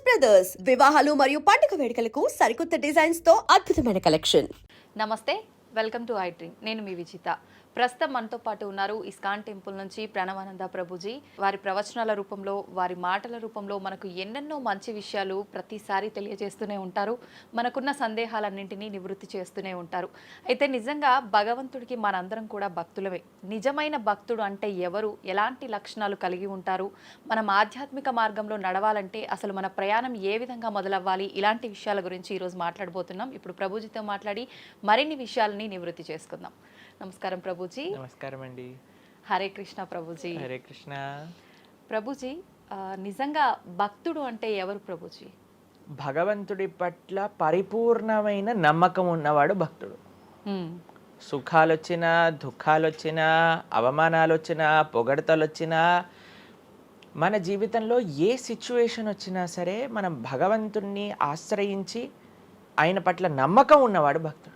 Brothers వివాహాలు మరియు పండుగ వేడుకలకు సరికొత్త డిజైన్స్ తో అద్భుతమైన కలెక్షన్. నమస్తే, వెల్కమ్ టు ఐ డ్రీమ్. నేను మీ విజిత. ప్రస్తుతం మనతో పాటు ఉన్నారు ఇస్కాన్ టెంపుల్ నుంచి ప్రణవానంద ప్రభుజీ. వారి ప్రవచనాల రూపంలో, వారి మాటల రూపంలో మనకు ఎన్నెన్నో మంచి విషయాలు ప్రతిసారి తెలియజేస్తూనే ఉంటారు. మనకున్న సందేహాలన్నింటినీ నివృత్తి చేస్తూనే ఉంటారు. అయితే నిజంగా భగవంతుడికి మనందరం కూడా భక్తులమే. నిజమైన భక్తుడు అంటే ఎవరు, ఎలాంటి లక్షణాలు కలిగి ఉంటారు, మనం ఆధ్యాత్మిక మార్గంలో నడవాలంటే అసలు మన ప్రయాణం ఏ విధంగా మొదలవ్వాలి, ఇలాంటి విషయాల గురించి ఈరోజు మాట్లాడబోతున్నాం. ఇప్పుడు ప్రభుజీతో మాట్లాడి మరిన్ని విషయాలని నివృత్తి చేసుకుందాం. నమస్కారం ప్రభుజీ. నమస్కారం అండి. హరే కృష్ణ ప్రభుజీ. హరే కృష్ణ. ప్రభుజీ, నిజంగా భక్తుడు అంటే ఎవరు ప్రభుజీ? భగవంతుడి పట్ల పరిపూర్ణమైన నమ్మకం ఉన్నవాడు భక్తుడు. సుఖాలు వచ్చినా, దుఃఖాలు వచ్చినా, అవమానాలు వచ్చినా, పొగడతలు వచ్చినా, మన జీవితంలో ఏ సిచ్యువేషన్ వచ్చినా సరే మనం భగవంతుణ్ణి ఆశ్రయించి ఆయన పట్ల నమ్మకం ఉన్నవాడు భక్తుడు.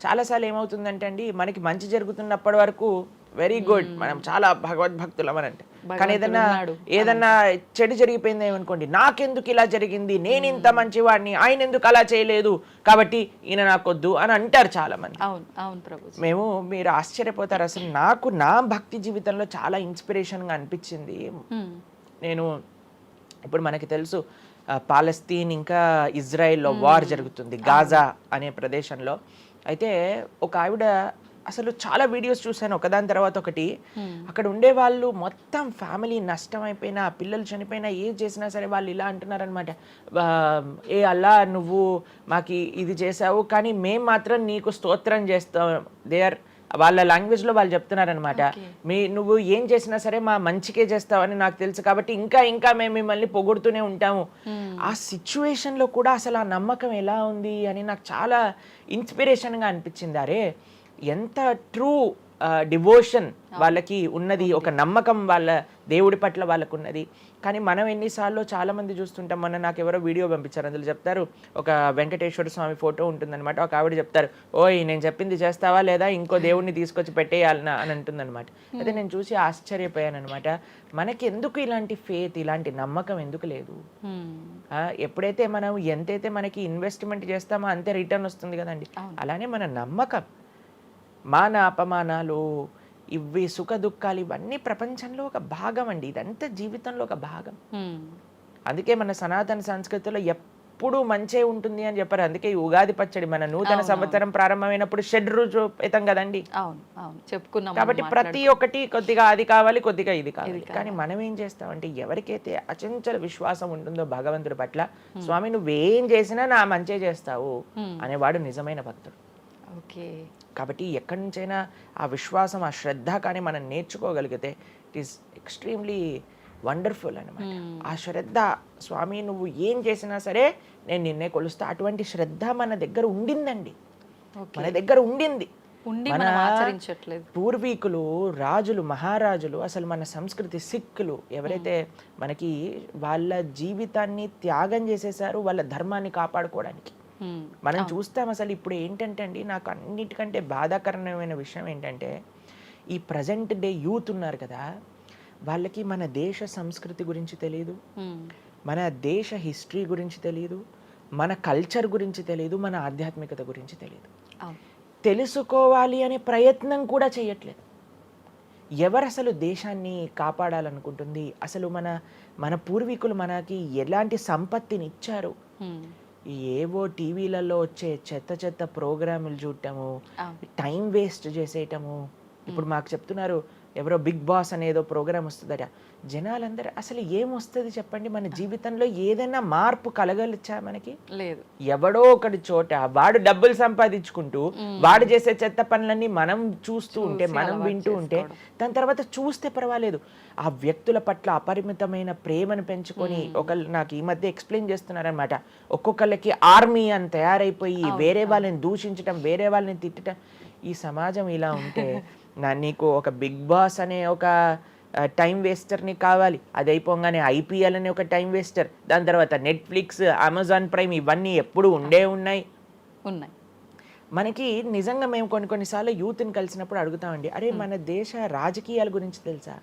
చాలాసార్లు ఏమవుతుందంటే అండి, మనకి మంచి జరుగుతున్నప్పటి వరకు వెరీ గుడ్, మనం చాలా భగవద్భక్తులం అని అంటే, కానీ ఏదన్నా చెడు జరిగిపోయింది ఏమనుకోండి, నాకెందుకు ఇలా జరిగింది, నేను ఇంత మంచివాడిని, ఆయన ఎందుకు అలా చేయలేదు, కాబట్టి ఈయన నాకొద్దు అని అంటారు చాలా మంది. మేము మీరు ఆశ్చర్యపోతారు, అసలు నాకు నా భక్తి జీవితంలో చాలా ఇన్స్పిరేషన్గా అనిపించింది. నేను ఇప్పుడు మనకి తెలుసు పాలస్తీన్ ఇంకా ఇజ్రాయెల్లో వార్ జరుగుతుంది, గాజా అనే ప్రదేశంలో. అయితే ఒక ఆవిడ, అసలు చాలా వీడియోస్ చూశాను ఒకదాని తర్వాత ఒకటి, అక్కడ ఉండే వాళ్ళు మొత్తం ఫ్యామిలీ నష్టం అయిపోయినా, పిల్లలు చనిపోయినా, ఏం చేసినా సరే వాళ్ళు ఇలా అంటున్నారనమాట, ఏ అల్లా నువ్వు మాకు ఇది చేసావు కానీ మేము మాత్రం నీకు స్తోత్రం చేస్తాం. దే ఆర్ వాళ్ళ లాంగ్వేజ్లో వాళ్ళు చెప్తున్నారనమాట, నువ్వు ఏం చేసినా సరే మా మంచికే చేస్తావని నాకు తెలుసు, కాబట్టి ఇంకా ఇంకా మేము మిమ్మల్ని పొగుడుతూనే ఉంటాము. ఆ సిచ్యువేషన్లో కూడా అసలు ఆ నమ్మకం ఎలా ఉంది అని నాకు చాలా ఇన్స్పిరేషన్గా అనిపించింది. అరే ఎంత ట్రూ డివోషన్ వాళ్ళకి ఉన్నది, ఒక నమ్మకం వాళ్ళ దేవుడి పట్ల వాళ్ళకు ఉన్నది. కానీ మనం ఎన్నిసార్లు చాలామంది చూస్తుంటాం. మొన్న నాకు ఎవరో వీడియో పంపించారు, అందులో చెప్తారు, ఒక వెంకటేశ్వర స్వామి ఫోటో ఉంటుందన్నమాట, ఒక ఆవిడ చెప్తారు, ఓయ్ నేను చెప్పింది చేస్తావా లేదా, ఇంకో దేవుడిని తీసుకొచ్చి పెట్టేయాలనా అని అంటుందన్నమాట. అయితే నేను చూసి ఆశ్చర్యపోయాను అనమాట, మనకి ఎందుకు ఇలాంటి ఫేత్, ఇలాంటి నమ్మకం ఎందుకు లేదు? ఎప్పుడైతే మనం ఎంతైతే మనకి ఇన్వెస్ట్మెంట్ చేస్తామో అంతే రిటర్న్ వస్తుంది కదండి. అలానే మన నమ్మకం, మాన అపమానాలు, ఇవి సుఖ దుఃఖాలు, ఇవన్నీ ప్రపంచంలో ఒక భాగం అండి, ఇదంతా జీవితంలో ఒక భాగం. అందుకే మన సనాతన సంస్కృతిలో ఎప్పుడు మంచే ఉంటుంది అని చెప్పారు. అందుకే ఈ ఉగాది పచ్చడి, మన నూతన సంవత్సరం ప్రారంభమైనప్పుడు షడ్రుజోపేతం కదండి, చెప్పుకున్నాం. కాబట్టి ప్రతి ఒక్కటి కొద్దిగా అది కావాలి, కొద్దిగా ఇది కావాలి. కానీ మనం ఏం చేస్తామంటే, ఎవరికైతే అచంచల విశ్వాసం ఉంటుందో భగవంతుడి పట్ల, స్వామి నువ్వేం చేసినా నా మంచే చేస్తావు అనేవాడు నిజమైన భక్తుడు. కాబట్టి ఎక్కడి నుంచైనా ఆ విశ్వాసం, ఆ శ్రద్ధ కానీ మనం నేర్చుకోగలిగితే ఇట్ ఈస్ ఎక్స్ట్రీమ్లీ వండర్ఫుల్ అనమాట. ఆ శ్రద్ధ, స్వామి నువ్వు ఏం చేసినా సరే నేను నిన్నే కొలుస్తా, అటువంటి శ్రద్ధ మన దగ్గర ఉండిందండి, మన దగ్గర ఉండింది. మన పూర్వీకులు, రాజులు, మహారాజులు, అసలు మన సంస్కృతి, సిక్కులు ఎవరైతే మనకి వాళ్ళ జీవితాన్ని త్యాగం చేసేసారు వాళ్ళ ధర్మాన్ని కాపాడుకోవడానికి. మనం చూస్తాం. అసలు ఇప్పుడు ఏంటంటే అండి, నాకు అన్నిటికంటే బాధాకరమైన విషయం ఏంటంటే, ఈ ప్రజెంట్ డే యూత్ ఉన్నారు కదా, వాళ్ళకి మన దేశ సంస్కృతి గురించి తెలియదు, మన దేశ హిస్టరీ గురించి తెలియదు, మన కల్చర్ గురించి తెలియదు, మన ఆధ్యాత్మికత గురించి తెలియదు. తెలుసుకోవాలి అనే ప్రయత్నం కూడా చేయట్లేదు. ఎవరు అసలు దేశాన్ని కాపాడాలనుకుంటుంది? అసలు మన పూర్వీకులు మనకి ఎలాంటి సంపత్తిని ఇచ్చారు? ఏవో టీవీలలో వచ్చే చెత్త చెత్త ప్రోగ్రాములు చూడటము, టైం వేస్ట్ చేసేయటము. ఇప్పుడు మాకు చెప్తున్నారు, ఎవరో బిగ్ బాస్ అనేదో ప్రోగ్రామ్ వస్తుందట. జనాలందరూ అసలు ఏమొస్తుంది చెప్పండి? మన జీవితంలో ఏదైనా మార్పు కలగలిచా? మనకి లేదు. ఎవడో ఒకటి చోట వాడు డబ్బులు సంపాదించుకుంటూ వాడు చేసే చెత్త పనులన్నీ మనం చూస్తూ ఉంటే, మనం వింటూ ఉంటే, దాని తర్వాత చూస్తే పర్వాలేదు, ఆ వ్యక్తుల పట్ల అపరిమితమైన ప్రేమను పెంచుకొని, ఒకళ్ళు నాకు ఈ మధ్య ఎక్స్ప్లెయిన్ చేస్తున్నారనమాట, ఒక్కొక్కళ్ళకి ఆర్మీ అని తయారైపోయి వేరే వాళ్ళని దూషించటం, వేరే వాళ్ళని తిట్టడం. ఈ సమాజం ఇలా ఉంటే నీకు ఒక బిగ్ బాస్ అనే ఒక టైం వేస్టర్ని కావాలి, అది అయిపోగానే ఐపీఎల్ అనే ఒక టైం వేస్టర్, దాని తర్వాత నెట్ఫ్లిక్స్, అమెజాన్ ప్రైమ్, ఇవన్నీ ఎప్పుడు ఉన్నాయి. మనకి నిజంగా మేము కొన్నిసార్లు యూత్ని కలిసినప్పుడు అడుగుతామండి, అరే మన దేశ రాజకీయాల గురించి తెలుసా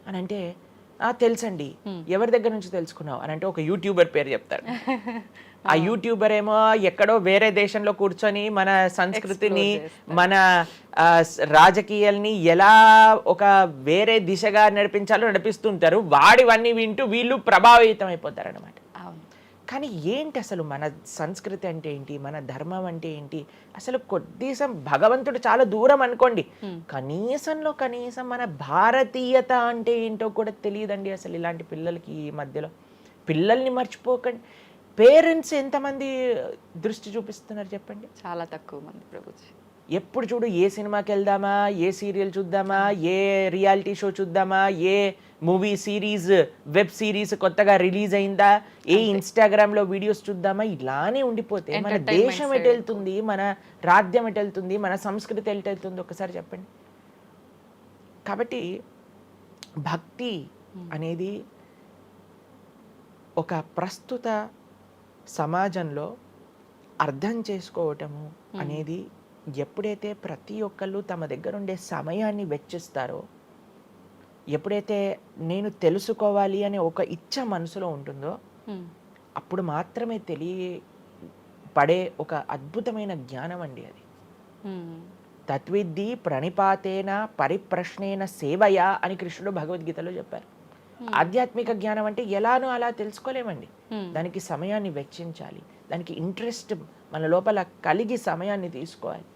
అని అంటే, తెలుసండి. ఎవరి దగ్గర నుంచి తెలుసుకున్నావు అని అంటే ఒక యూట్యూబర్ పేరు చెప్తారు. ఆ యూట్యూబర్ ఏమో ఎక్కడో వేరే దేశంలో కూర్చొని మన సంస్కృతిని మన రాజకీయాల్ని ఎలా ఒక వేరే దిశగా నడిపించాలో నడిపిస్తుంటారు. వాడివన్నీ వింటూ వీళ్ళు ప్రభావితం అయిపోతారు అనమాట. కానీ ఏంటి అసలు మన సంస్కృతి అంటే ఏంటి, మన ధర్మం అంటే ఏంటి, అసలు కొద్దిసం భగవంతుడు చాలా దూరం అనుకోండి, కనీసంలో కనీసం మన భారతీయత అంటే ఏంటో కూడా తెలియదండి అసలు ఇలాంటి పిల్లలకి. ఈ మధ్యలో పిల్లల్ని మర్చిపోకండి. పేరెంట్స్ ఎంతమంది దృష్టి చూపిస్తున్నారు చెప్పండి? చాలా తక్కువ మంది ప్రభుజీ. ఎప్పుడు చూడు ఏ సినిమాకి వెళ్దామా, ఏ సీరియల్ చూద్దామా, ఏ రియాలిటీ షో చూద్దామా, ఏ మూవీ సిరీస్ వెబ్ సిరీస్ కొత్తగా రిలీజ్ అయిందా, ఏ ఇన్స్టాగ్రామ్లో వీడియోస్ చూద్దామా, ఇలానే ఉండిపోతే మన దేశం ఎటు వెళ్తుంది, మన రాజ్యం ఎటు వెళ్తుంది, మన సంస్కృతి ఎటు వెళ్తుంది ఒకసారి చెప్పండి. కాబట్టి భక్తి అనేది ఒక ప్రస్తుత సమాజంలో అర్థం చేసుకోవటము అనేది ఎప్పుడైతే ప్రతి ఒక్కళ్ళు తమ దగ్గర ఉండే సమయాన్ని వెచ్చిస్తారో, ఎప్పుడైతే నేను తెలుసుకోవాలి అనే ఒక ఇచ్చ మనసులో ఉంటుందో, అప్పుడు మాత్రమే తెలియపడే ఒక అద్భుతమైన జ్ఞానం అండి అది. తత్విద్ధి ప్రణిపాతేన పరిప్రశ్నేన సేవయా అని కృష్ణుడు భగవద్గీతలో చెప్పారు. ఆధ్యాత్మిక జ్ఞానం అంటే ఎలానో అలా తెలుసుకోలేమండి. దానికి సమయాన్ని వెచ్చించాలి, దానికి ఇంట్రెస్ట్ మన లోపల కలిగి సమయాన్ని తీసుకోవాలి.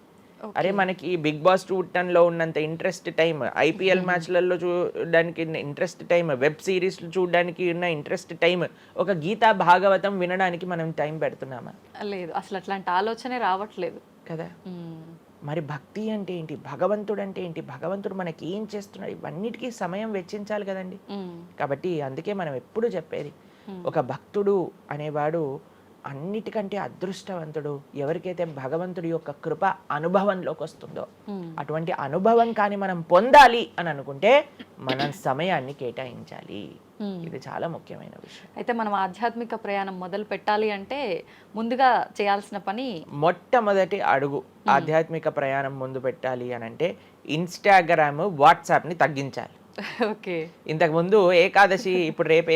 అరే మనకి బిగ్ బాస్ చూడటంలో ఉన్నంత ఇంట్రెస్ట్ టైం, ఐపీఎల్ మ్యాచ్లలో చూడడానికి ఇంట్రెస్ట్ టైం, వెబ్ సిరీస్ చూడడానికి ఉన్న ఇంట్రెస్ట్ టైం, ఒక గీతా భాగవతం వినడానికి మనం టైం పెడుతున్నామా? లేదు, అసలు అట్లాంటి ఆలోచనే రావట్లేదు కదా. మరి భక్తి అంటే ఏంటి, భగవంతుడు అంటే ఏంటి, భగవంతుడు మనకి ఏం చేస్తున్నాడు, ఇవన్నిటికీ సమయం వెచ్చించాలి కదండి. కాబట్టి అందుకే మనం ఎప్పుడు చెప్పేది, ఒక భక్తుడు అనేవాడు అన్నిటికంటే అదృష్టవంతుడు. ఎవరికైతే భగవంతుడి యొక్క కృప అనుభవంలోకి వస్తుందో, అటువంటి అనుభవం కానీ మనం పొందాలి అని అనుకుంటే మనం సమయాన్ని కేటాయించాలి. ఇది చాలా ముఖ్యమైన విషయం. అయితే మనం ఆధ్యాత్మిక ప్రయాణం మొదలు పెట్టాలి అంటే ముందుగా చేయాల్సిన పని, మొట్టమొదటి అడుగు ఆధ్యాత్మిక ప్రయాణం ముందు పెట్టాలి అని అంటే ఇన్స్టాగ్రామ్, వాట్సాప్ని తగ్గించాలి. ఓకే. ఇంతకు ముందు ఏకాదశి, ఇప్పుడు రేపు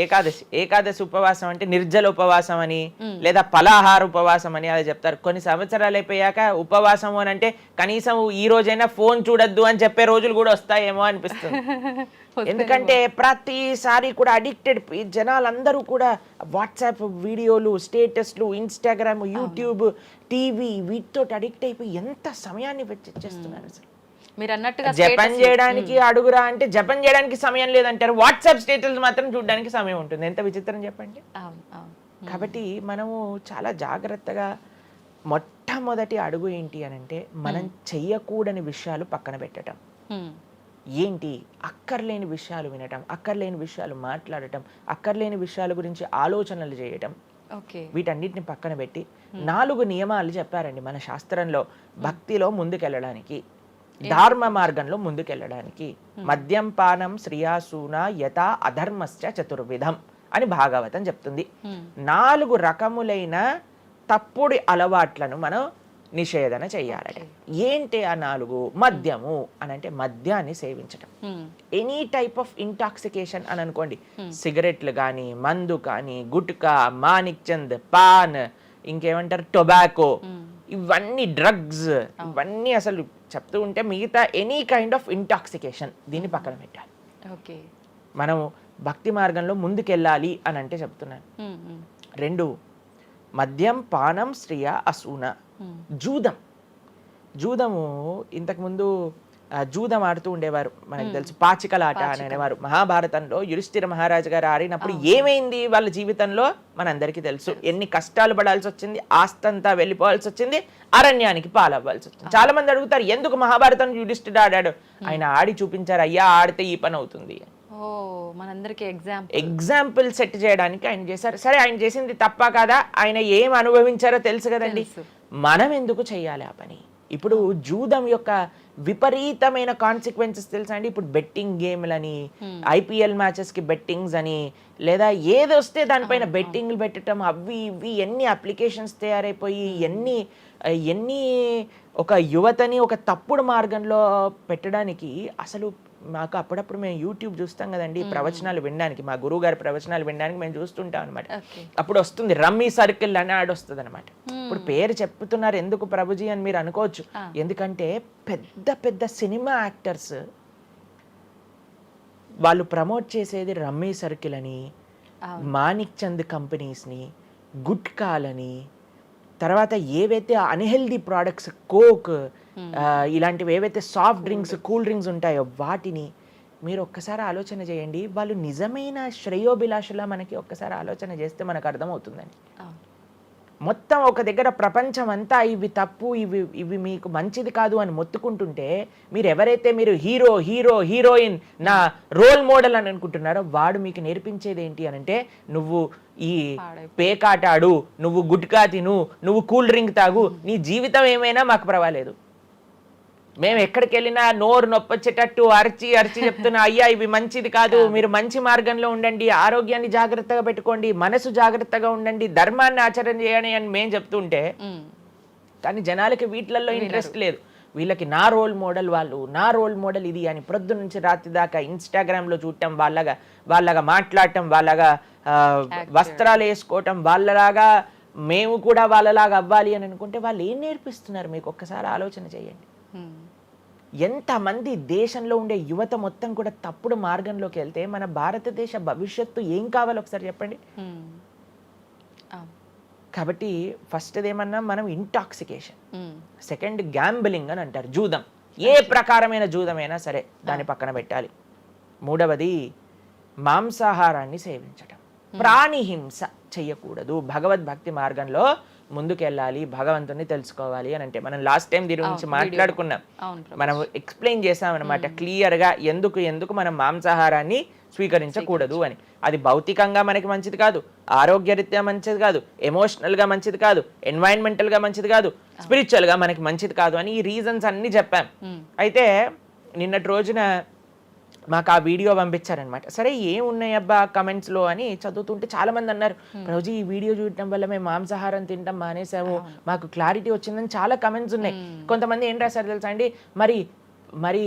ఏకాదశి ఉపవాసం అంటే నిర్జల ఉపవాసం అని లేదా ఫలాహార ఉపవాసం అని అలా చెప్తారు. కొన్ని సంవత్సరాలు అయిపోయాక ఉపవాసం అని అంటే కనీసం ఈ రోజైనా ఫోన్ చూడొద్దు అని చెప్పే రోజులు కూడా వస్తాయేమో అనిపిస్తుంది. ఎందుకంటే ప్రతిసారి కూడా అడిక్టెడ్ జనాలందరూ కూడా వాట్సాప్ వీడియోలు, స్టేటస్లు, ఇన్స్టాగ్రామ్, యూట్యూబ్, టీవీ వీటితో అడిక్ట్ అయిపోయి ఎంత సమయాన్ని వెచ్చిస్తున్నారు. అసలు మీరు అన్నట్టుగా జపం చేయడానికి అడుగురా అంటే జపం చేయడానికి సమయం లేదంటారు, వాట్సాప్ స్టేటస్ మాత్రం చూడడానికి సమయం ఉంటుంది. ఎంత విచిత్రం చెప్పండి. కాబట్టి మనము చాలా జాగ్రత్తగా మొట్టమొదటి అడుగు ఏంటి అని అంటే మనం చెయ్యకూడని విషయాలు పక్కన పెట్టడం. ఏంటి? అక్కర్లేని విషయాలు వినటం, అక్కర్లేని విషయాలు మాట్లాడటం, అక్కర్లేని విషయాల గురించి ఆలోచనలు చేయటం. వీటన్నిటిని పక్కన పెట్టి 4 నియమాలు చెప్పారండి మన శాస్త్రంలో భక్తిలో ముందుకెళ్ళడానికి, ధర్మ మార్గంలో ముందుకెళ్ళడానికి. మద్యం పానం శ్రియాసూన యథా అధర్మశ్చ చతుర్విధం అని భాగవతం చెప్తుంది. 4 రకములైన తప్పుడు అలవాట్లను మనం నిషేధన చెయ్యాలట. ఏంటి ఆ 4? మద్యము అని అంటే మద్యాన్ని సేవించటం, ఎనీ టైప్ ఆఫ్ ఇంటాక్సికేషన్ అని అనుకోండి, సిగరెట్లు కానీ, మందు కానీ, గుట్కా, మానిక్ చంద్, పాన్, ఇంకేమంటారు టొబాకో, ఇవన్నీ డ్రగ్స్, ఇవన్నీ అసలు చెప్తూ ఉంటే మిగతా ఎనీ కైండ్ ఆఫ్ ఇంటాక్సికేషన్ దీన్ని పక్కన పెట్టాలి. మనం భక్తి మార్గంలో ముందుకెళ్ళాలి అని అంటే చెప్తున్నాను. 2 మద్యం పానం శ్రియ అసూన. జూదము ఇంతకుముందు జూదం ఆడుతూ ఉండేవారు, మనకు తెలుసు పాచికలాట అని అనేవారు. మహాభారతంలో యుధిష్ఠిర మహారాజు గారు ఆడినప్పుడు ఏమైంది వాళ్ళ జీవితంలో మనందరికీ తెలుసు. ఎన్ని కష్టాలు పడాల్సి వచ్చింది, ఆస్తంతా వెళ్ళిపోవాల్సి వచ్చింది, అరణ్యానికి పాలవ్వాల్సి వచ్చింది. చాలా మంది అడుగుతారు ఎందుకు మహాభారతం యుధిష్ఠిరుడు ఆడాడు. ఆయన ఆడి చూపించారు, అయ్యా ఆడితే ఈ పని అవుతుంది. ఎగ్జాంపుల్ సెట్ చేయడానికి ఆయన చేశారు. సరే ఆయన చేసింది తప్ప కాదా, ఆయన ఏం అనుభవించారో తెలుసు కదండి. మనం ఎందుకు చెయ్యాలి ఆ పని? ఇప్పుడు జూదం యొక్క విపరీతమైన కాన్సిక్వెన్సెస్ తెలుసా అండి. ఇప్పుడు బెట్టింగ్ గేమ్లని, ఐపీఎల్ మ్యాచెస్ కి బెట్టింగ్స్ అని, లేదా ఏది వస్తే దానిపైన బెట్టింగ్లు పెట్టడం, అవి ఇవి ఎన్ని అప్లికేషన్స్ తయారైపోయి ఎన్ని ఒక యువతని ఒక తప్పుడు మార్గంలో పెట్టడానికి అసలు మాకు అప్పుడప్పుడు మేము యూట్యూబ్ చూస్తాం కదండి ప్రవచనాలు వినడానికి, మా గురువు గారి ప్రవచనాలు వినడానికి మేము చూస్తుంటాం అనమాట. ఓకే. అప్పుడు వస్తుంది రమ్మీ సర్కిల్ అని యాడ్ వస్తుంది అనమాట. ఇప్పుడు పేరు చెప్తున్నారు ఎందుకు ప్రభుజీ అని మీరు అనుకోవచ్చు. ఎందుకంటే పెద్ద పెద్ద సినిమా యాక్టర్స్ వాళ్ళు ప్రమోట్ చేసేది రమ్మీ సర్కిల్ అని, మాణిక్ చంద్ కంపెనీస్ని, గుట్కాలని, తర్వాత ఏవైతే అన్హెల్దీ ప్రోడక్ట్స్ కోక్ ఇలాంటివి ఏవైతే సాఫ్ట్ డ్రింక్స్ కూల్ డ్రింక్స్ ఉంటాయో వాటిని మీరు ఒక్కసారి ఆలోచన చేయండి. వాళ్ళు నిజమైన శ్రేయోభిలాషులా మనకి ఒక్కసారి ఆలోచన చేస్తే మనకు అర్థమవుతుందండి. మొత్తం ఒక దగ్గర ప్రపంచం అంతా ఇవి తప్పు, ఇవి ఇవి మీకు మంచిది కాదు అని మొత్తుకుంటుంటే మీరు ఎవరైతే మీరు హీరో హీరో హీరోయిన్ నా రోల్ మోడల్ అని అనుకుంటున్నారో వాడు మీకు నేర్పించేది ఏంటి అని అంటే, నువ్వు ఈ పేకాట ఆడు, నువ్వు గుట్కా తిను, నువ్వు కూల్ డ్రింక్ తాగు, నీ జీవితం ఏమైనా మాకు పర్వాలేదు. మేము ఎక్కడికి వెళ్ళినా నోరు నొప్పొచ్చేటట్టు అరిచి అరిచి చెప్తున్నా, అయ్యా ఇవి మంచిది కాదు, మీరు మంచి మార్గంలో ఉండండి, ఆరోగ్యాన్ని జాగ్రత్తగా పెట్టుకోండి, మనసు జాగ్రత్తగా ఉండండి, ధర్మాన్ని ఆచరణ చేయండి అని మేము చెప్తుంటే, కానీ జనాలకి వీటిలలో ఇంట్రెస్ట్ లేదు. వీళ్ళకి నా రోల్ మోడల్ వాళ్ళు, నా రోల్ మోడల్ ఇది అని ప్రొద్దు నుంచి రాత్రి దాకా ఇన్స్టాగ్రామ్లో చూడటం, వాళ్ళగా మాట్లాడటం, వాళ్ళగా వస్త్రాలు వేసుకోవటం, వాళ్ళలాగా మేము కూడా వాళ్ళలాగా అవ్వాలి అని అనుకుంటే వాళ్ళు ఏం నేర్పిస్తున్నారు మీకు ఒక్కసారి ఆలోచన చేయండి. ఎంతమంది దేశంలో ఉండే యువత మొత్తం కూడా తప్పుడు మార్గంలోకి వెళ్తే మన భారతదేశ భవిష్యత్తు ఏం కావాలో ఒకసారి చెప్పండి. కాబట్టి ఫస్ట్ ఏమన్నా మనం ఇంటాక్సికేషన్, సెకండ్ గ్యాంబ్లింగ్ అని అంటారు, జూదం, ఏ ప్రకారమైన జూదమైనా సరే దాన్ని పక్కన పెట్టాలి. మూడవది మాంసాహారాన్ని సేవించటం, ప్రాణిహింస చెయ్యకూడదు, భగవద్భక్తి మార్గంలో ముందుకెళ్ళాలి, భగవంతుని తెలుసుకోవాలి అని అంటే మనం లాస్ట్ టైం దీని గురించి మాట్లాడుకున్నాం, మనం ఎక్స్ప్లెయిన్ చేసాం అనమాట క్లియర్గా ఎందుకు మనం మాంసాహారాన్ని స్వీకరించకూడదు అని. అది భౌతికంగా మనకి మంచిది కాదు, ఆరోగ్యరీత్యా మంచిది కాదు, ఎమోషనల్గా మంచిది కాదు, ఎన్వైరన్మెంటల్గా మంచిది కాదు, స్పిరిచువల్గా మనకి మంచిది కాదు అని ఈ రీజన్స్ అన్ని చెప్పాం. అయితే నిన్నటి రోజున మాకు ఆ వీడియో పంపించారనమాట. సరే ఏమున్నాయి అబ్బా కమెంట్స్లో అని చదువుతుంటే చాలామంది అన్నారు, రోజు ఈ వీడియో చూడటం వల్ల మేము మాంసాహారం తినటం మానేసాము, మాకు క్లారిటీ వచ్చిందని చాలా కమెంట్స్ ఉన్నాయి. కొంతమంది ఏం రాశారు తెలుసా అండి, మరి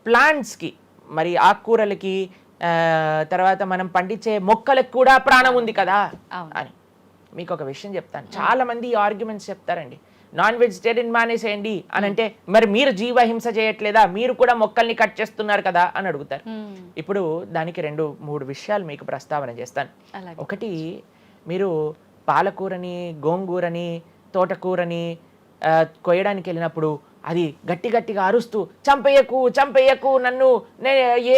ప్లాంట్స్కి, మరి ఆకుకూరలకి, తర్వాత మనం పండించే మొక్కలకు కూడా ప్రాణం ఉంది కదా అని. మీకు ఒక విషయం చెప్తాను, చాలామంది ఈ ఆర్గ్యుమెంట్స్ చెప్తారండి, నాన్ వెజిటేరియన్ మానేసేయండి అని అంటే, మరి మీరు జీవహింస చేయట్లేదా, మీరు కూడా మొక్కల్ని కట్ చేస్తున్నారు కదా అని అడుగుతారు. ఇప్పుడు దానికి 2-3 విషయాలు మీకు ప్రస్తావన చేస్తాను. ఒకటి, మీరు పాలకూరని, గోంగూరని, తోటకూరని కొయ్యడానికి వెళ్ళినప్పుడు అది గట్టిగా అరుస్తూ చంపేయకు నన్ను,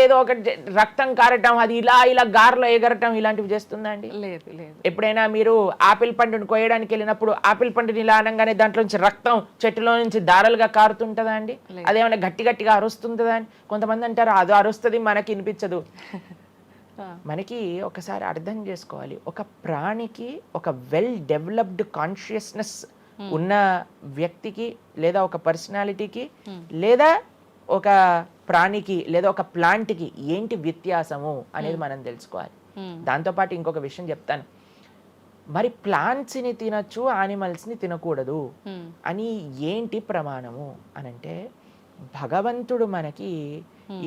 ఏదో ఒక రక్తం కారటం, అది ఇలా గార్లో ఎగరటం, ఇలాంటివి చేస్తుందా అండి? లేదు. ఎప్పుడైనా మీరు ఆపిల్ పండుని కొయ్యడానికి వెళ్ళినప్పుడు ఆపిల్ పండుని ఇలా అనగానే దాంట్లో నుంచి రక్తం చెట్టులో నుంచి దారాలుగా కారుతుంటుందా అండి? అదేమైనా గట్టిగా అరుస్తుందా అని కొంతమంది అంటారు, అది అరుస్తుంది మనకి వినిపించదు. మనకి ఒకసారి అర్థం చేసుకోవాలి, ఒక ప్రాణికి, ఒక వెల్ డెవలప్డ్ కాన్షియస్నెస్ ఉన్న వ్యక్తికి, లేదా ఒక పర్సనాలిటీకి, లేదా ఒక ప్రాణికి, లేదా ఒక ప్లాంట్కి ఏంటి వ్యత్యాసము అనేది మనం తెలుసుకోవాలి. దాంతోపాటు ఇంకొక విషయం చెప్తాను, మరి ప్లాంట్స్ని తినచ్చు, యానిమల్స్ని తినకూడదు అని ఏంటి ప్రమాణము అనంటే, భగవంతుడు మనకి